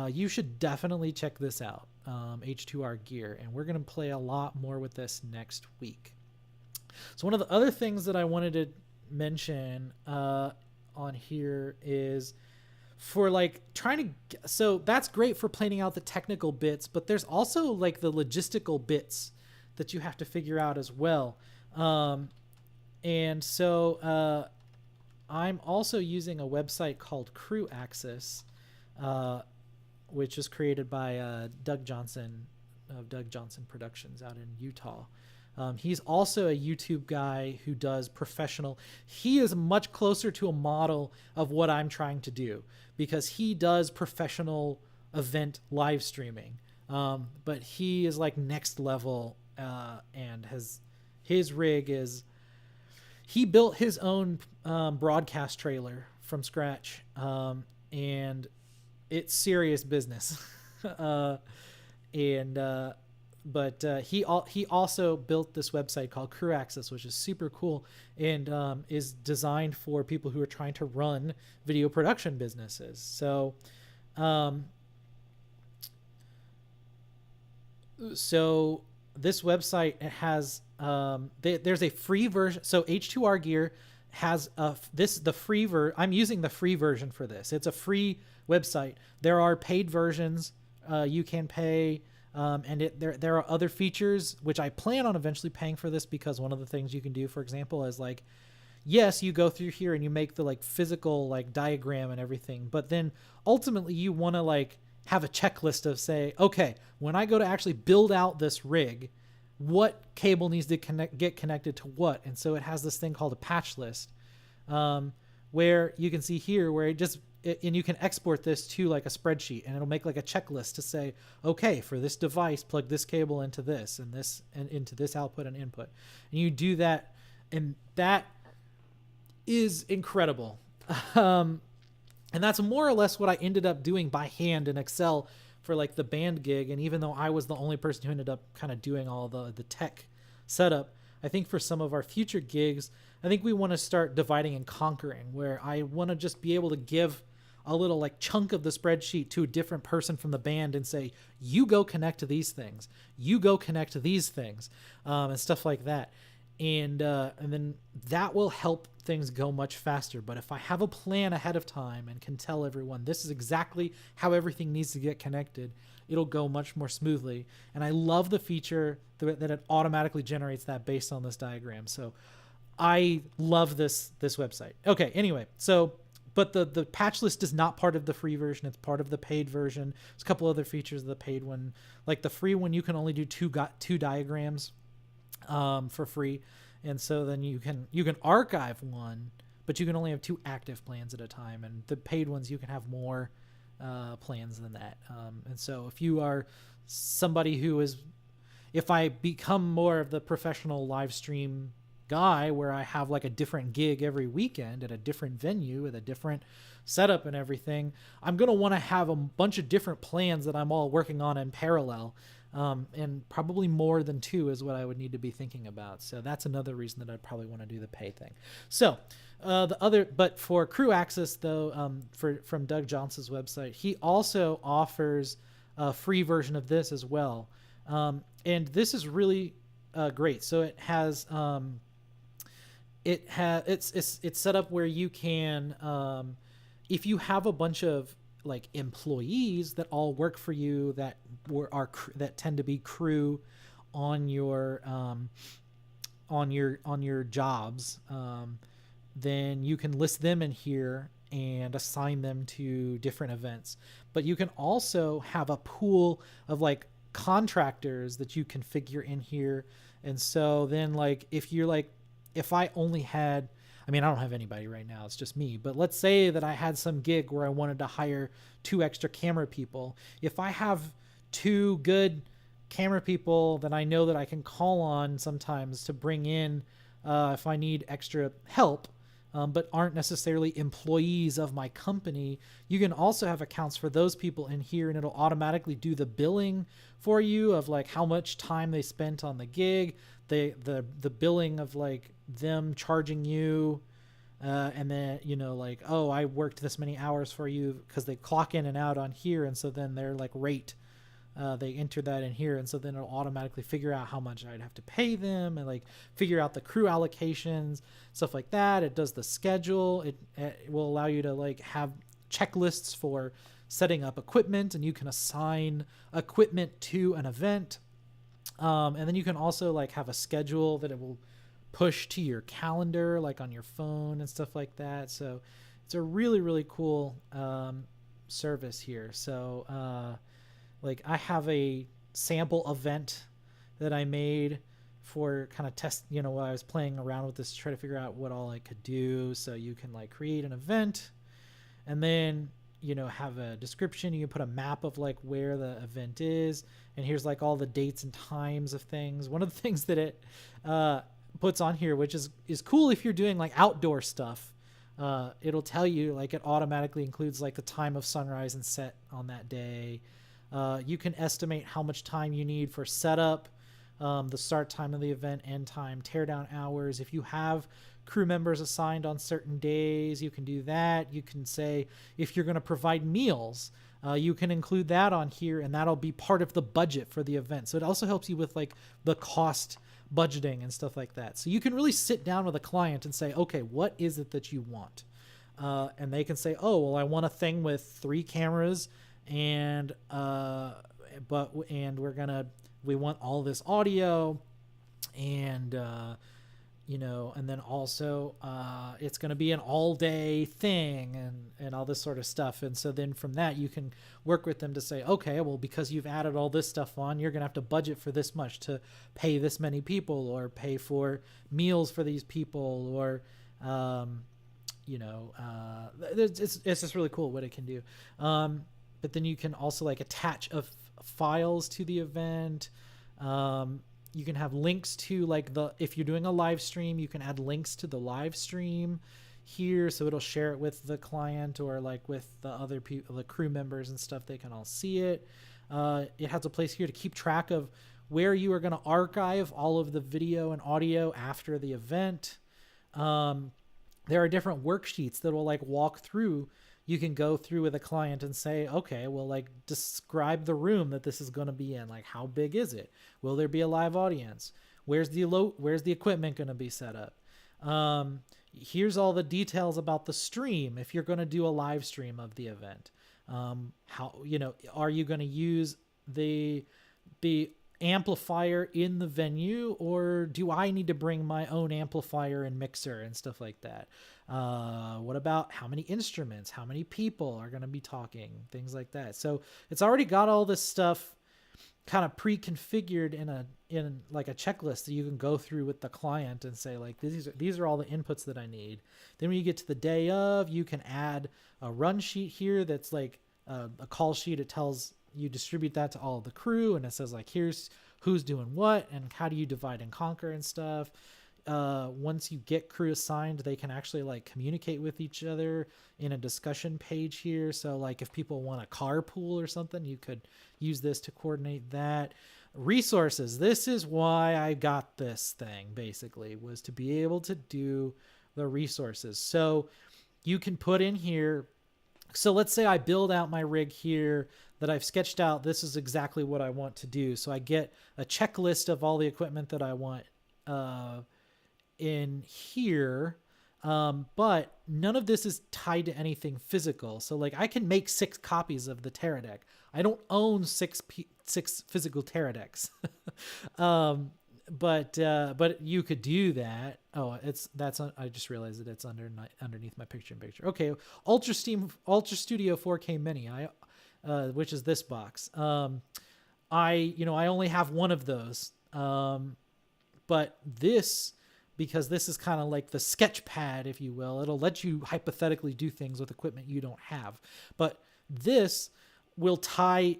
You should definitely check this out, H2R gear, and we're going to play a lot more with this next week. So one of the other things that I wanted to mention on here is for like trying to, so that's great for planning out the technical bits, but there's also like the logistical bits that you have to figure out as well. And so I'm also using a website called Crew Access, which was created by Doug Johnson of Doug Johnson Productions out in Utah. He's also a YouTube guy who does professional. He is much closer to a model of what I'm trying to do because he does professional event live streaming. But he is like next level, and his rig is, he built his own broadcast trailer from scratch, and it's serious business. But he also built this website called Crew Access, which is super cool and is designed for people who are trying to run video production businesses. So, so this website, it has there's a free version. So H2R Gear has the free version. I'm using the free version for this. It's a free website. There are paid versions. You can pay. And there are other features which I plan on eventually paying for this, because one of the things you can do, for example, is like, yes, you go through here and you make the like physical like diagram and everything, but then ultimately you want to like have a checklist of say, okay, when I go to actually build out this rig, what cable needs to get connected to what? And so it has this thing called a patch list, where you can see here where and you can export this to like a spreadsheet, and it'll make like a checklist to say, okay, for this device, plug this cable into this and this and into this output and input. And you do that, and that is incredible. And that's more or less what I ended up doing by hand in Excel for like the band gig. And even though I was the only person who ended up kind of doing all the tech setup, I think for some of our future gigs, I think we want to start dividing and conquering, where I want to just be able to give a little like chunk of the spreadsheet to a different person from the band and say, you go connect to these things, you go connect to these things, and stuff like that. And then that will help things go much faster. But if I have a plan ahead of time and can tell everyone this is exactly how everything needs to get connected, it'll go much more smoothly. And I love the feature that it automatically generates that based on this diagram. So I love this website. Okay, anyway, so but the patch list is not part of the free version. It's part of the paid version. There's a couple other features of the paid one. Like the free one, you can only do two diagrams for free. And so then you can archive one, but you can only have 2 active plans at a time. And the paid ones, you can have more plans than that. And so if you are somebody who is, if I become more of the professional live stream guy where I have like a different gig every weekend at a different venue with a different setup and everything, I'm going to want to have a bunch of different plans that I'm all working on in parallel. And probably more than 2 is what I would need to be thinking about. So that's another reason that I'd probably want to do the pay thing. So but for Crew Access though, from Doug Johnson's website, he also offers a free version of this as well. And this is really great. So it has it's set up where you can if you have a bunch of like employees that all work for you that that tend to be crew on your jobs, then you can list them in here and assign them to different events. But you can also have a pool of like contractors that you configure in here. And so then like if I only had, I mean, I don't have anybody right now, it's just me, but let's say that I had some gig where I wanted to hire 2 extra camera people. If I have 2 good camera people that I know that I can call on sometimes to bring in if I need extra help, but aren't necessarily employees of my company, you can also have accounts for those people in here, and it'll automatically do the billing for you of like how much time they spent on the gig, the billing of like them charging you, and then like, oh, I worked this many hours for you, because they clock in and out on here, and so then their like rate, they enter that in here, and so then it'll automatically figure out how much I'd have to pay them, and like figure out the crew allocations, stuff like that. It does the schedule. It will allow you to like have checklists for setting up equipment, and you can assign equipment to an event, and then you can also like have a schedule that it will push to your calendar, like on your phone and stuff like that. So it's a really, really cool service here. So like I have a sample event that I made for kind of test, while I was playing around with this to try to figure out what all I could do. So you can like create an event, and then have a description. You can put a map of like where the event is, and here's like all the dates and times of things. One of the things that it puts on here, which is cool if you're doing like outdoor stuff, it'll tell you, like, it automatically includes like the time of sunrise and set on that day. You can estimate how much time you need for setup, the start time of the event, end time, teardown hours. If you have crew members assigned on certain days, you can do that. You can say if you're going to provide meals, you can include that on here, and that'll be part of the budget for the event. So it also helps you with like the cost budgeting and stuff like that. So you can really sit down with a client and say, okay, what is it that you want? And they can say, oh, well, I want a thing with 3 cameras, and we want all this audio, and and then also it's going to be an all-day thing, and all this sort of stuff. And so then from that, you can work with them to say, okay, well, because you've added all this stuff on, you're going to have to budget for this much to pay this many people, or pay for meals for these people, or it's just really cool what it can do. But then you can also like attach files to the event. You can have links to like if you're doing a live stream, you can add links to the live stream here, so it'll share it with the client, or like with the other people, the crew members and stuff. They can all see it. It has a place here to keep track of where you are going to archive all of the video and audio after the event. There are different worksheets that will like walk through. You can go through with a client and say, okay, well, like, describe the room that this is going to be in. Like, how big is it? Will there be a live audience? Where's the equipment going to be set up? Here's all the details about the stream. If you're going to do a live stream of the event, how, are you going to use the amplifier in the venue, or do I need to bring my own amplifier and mixer and stuff like that? What about how many instruments, how many people are going to be talking, things like that. So it's already got all this stuff kind of pre-configured in like a checklist that you can go through with the client and say, like, these are all the inputs that I need. Then when you get to the day of, you can add a run sheet here that's like a call sheet. It tells you, distribute that to all of the crew, and it says like, here's who's doing what and how do you divide and conquer and stuff. Once you get crew assigned, they can actually like communicate with each other in a discussion page here. So like if people want a carpool or something, you could use this to coordinate that. Resources. This is why I got this thing, basically, was to be able to do the resources. So you can put in here So let's say I build out my rig here that I've sketched out. This is exactly what I want to do. So I get a checklist of all the equipment that I want uh, in here. But none of this is tied to anything physical. So like I can make 6 copies of the Terra deck. I don't own 6 physical Terra decks. But you could do that. Oh, I just realized that it's underneath my picture in picture. Okay, Ultra Studio 4K Mini. Which is this box. I only have one of those. But this, because this is kind of like the sketch pad, if you will, it'll let you hypothetically do things with equipment you don't have. But this will tie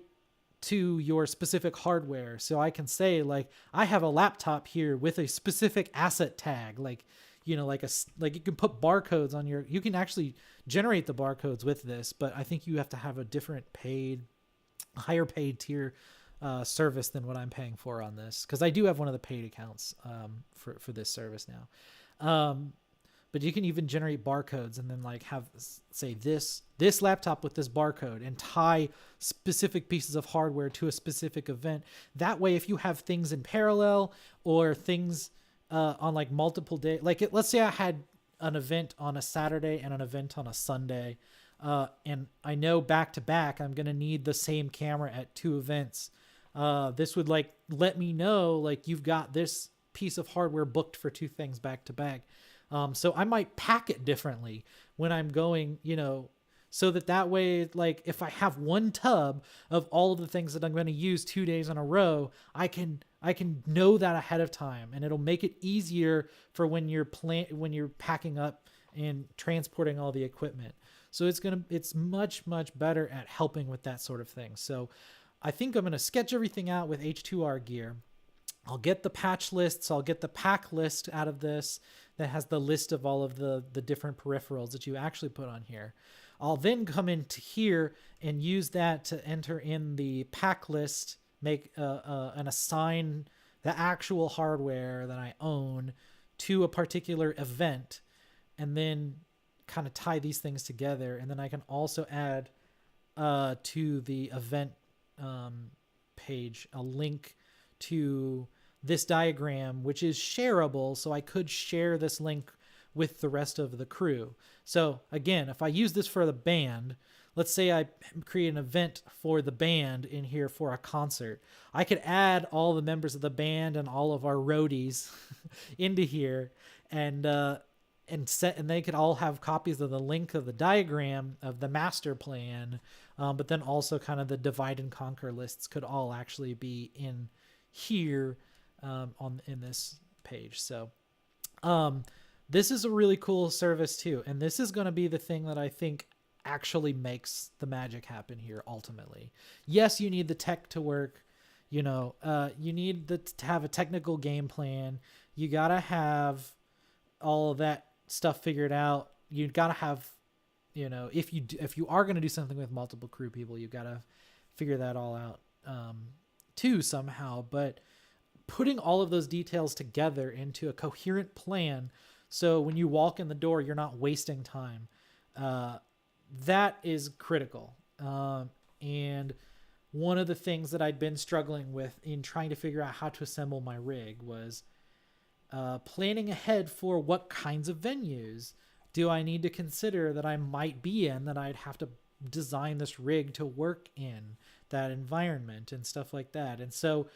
to your specific hardware. So I can say like, I have a laptop here with a specific asset tag, like you can put barcodes on you can actually generate the barcodes with this, but I think you have to have a different higher paid tier service than what I'm paying for on this, because I do have one of the paid accounts for this service now. But you can even generate barcodes and then like have, say, this laptop with this barcode and tie specific pieces of hardware to a specific event. That way, if you have things in parallel or things on like multiple days, like let's say I had an event on a Saturday and an event on a Sunday, and I know back to back I'm going to need the same camera at 2 events. This would like let me know like you've got this piece of hardware booked for 2 things back to back. So I might pack it differently when I'm going, so that way, like if I have one tub of all of the things that I'm going to use 2 days in a row, I can know that ahead of time, and it'll make it easier for when you're packing up and transporting all the equipment. So it's much, much better at helping with that sort of thing. So I think I'm going to sketch everything out with H2R gear. I'll get the patch lists. I'll get the pack list out of this that has the list of all of the different peripherals that you actually put on here. I'll then come into here and use that to enter in the pack list, make and assign the actual hardware that I own to a particular event, and then kind of tie these things together. And then I can also add to the event page a link to this diagram, which is shareable. So I could share this link with the rest of the crew. So again, if I use this for the band, let's say I create an event for the band in here for a concert, I could add all the members of the band and all of our roadies into here, and they could all have copies of the link of the diagram of the master plan, but then also kind of the divide and conquer lists could all actually be in here in this page. So this is a really cool service too, and this is going to be the thing that I think actually makes the magic happen here ultimately. Yes, you need the tech to work, you need to have a technical game plan. You got to have all of that stuff figured out. You got to have, if you are going to do something with multiple crew people, you got to figure that all out too somehow. But putting all of those details together into a coherent plan, so when you walk in the door, you're not wasting time. That is critical. And one of the things that I'd been struggling with in trying to figure out how to assemble my rig was planning ahead for what kinds of venues do I need to consider that I might be in, that I'd have to design this rig to work in that environment and stuff like that. And so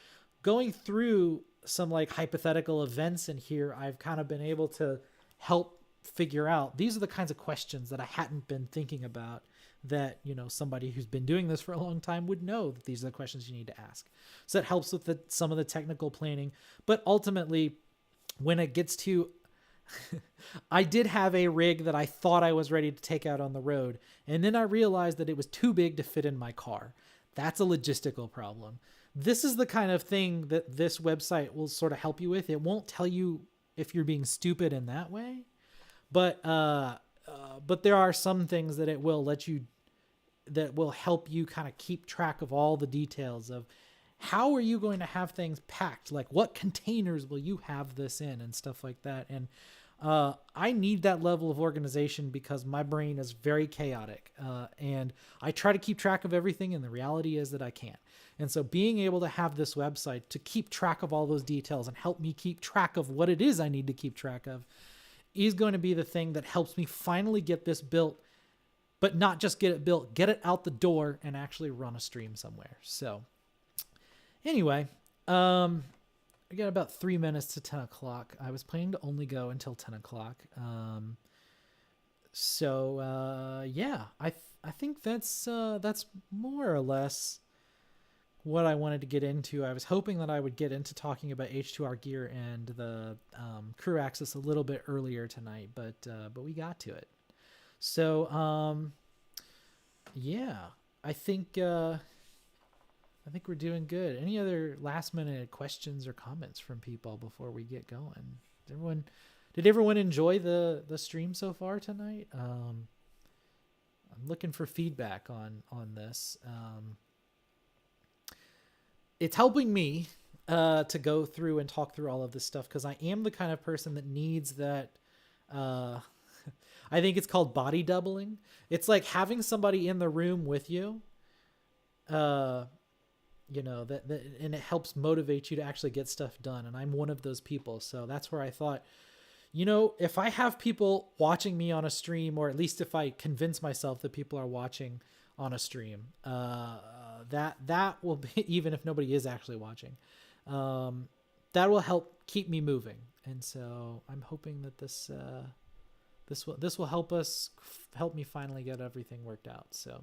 going through some like hypothetical events in here, I've kind of been able to help figure out these are the kinds of questions that I hadn't been thinking about, that somebody who's been doing this for a long time would know that these are the questions you need to ask. So that helps with some of the technical planning. But ultimately, when it gets to I did have a rig that I thought I was ready to take out on the road, and then I realized that it was too big to fit in my car. That's a logistical problem. This is the kind of thing that this website will sort of help you with. It won't tell you if you're being stupid in that way, but there are some things that it will let you, that will help you kind of keep track of all the details of how are you going to have things packed, like what containers will you have this in and stuff like that. And I need that level of organization because my brain is very chaotic, and I try to keep track of everything, and the reality is that I can't. And so being able to have this website to keep track of all those details and help me keep track of what it is I need to keep track of is going to be the thing that helps me finally get this built, but not just get it built, get it out the door and actually run a stream somewhere. So anyway, I got about 3 minutes to 10 o'clock. I was planning to only go until 10 o'clock. Yeah, I think that's more or less what I wanted to get into. I was hoping that I would get into talking about H2R gear and the crew access a little bit earlier tonight, but we got to it. So yeah, I think we're doing good. Any other last minute questions or comments from people before we get going? Did everyone enjoy the stream so far tonight? I'm looking for feedback on this. It's helping me to go through and talk through all of this stuff because I am the kind of person that needs that. I think it's called body doubling. It's like having somebody in the room with you. You know, that and it helps motivate you to actually get stuff done. And I'm one of those people. So that's where I thought, you know, if I have people watching me on a stream, or at least if I convince myself that people are watching on a stream, that will be, even if nobody is actually watching, that will help keep me moving. And so I'm hoping that this will help me finally get everything worked out. So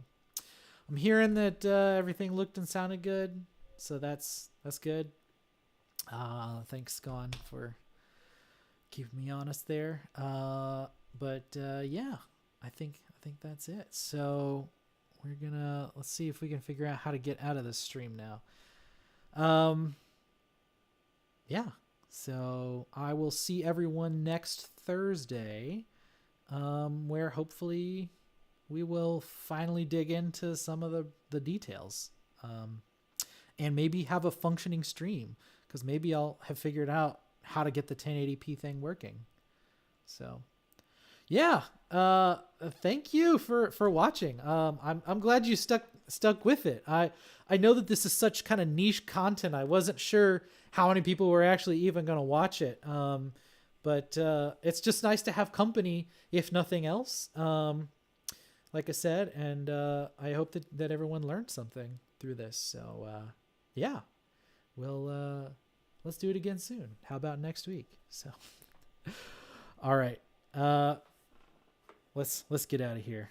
I'm hearing that everything looked and sounded good, so that's good. Thanks, Gone, for keeping me honest there. Yeah, I think that's it. So let's see if we can figure out how to get out of this stream now. Yeah. So I will see everyone next Thursday, where hopefully we will finally dig into some of the details, and maybe have a functioning stream, because maybe I'll have figured out how to get the 1080p thing working. So yeah, thank you for watching. I'm glad you stuck with it. I know that this is such kind of niche content. I wasn't sure how many people were actually even going to watch it. But it's just nice to have company, if nothing else. Like I said, and I hope that everyone learned something through this. So yeah, let's do it again soon. How about next week? So all right, let's get out of here.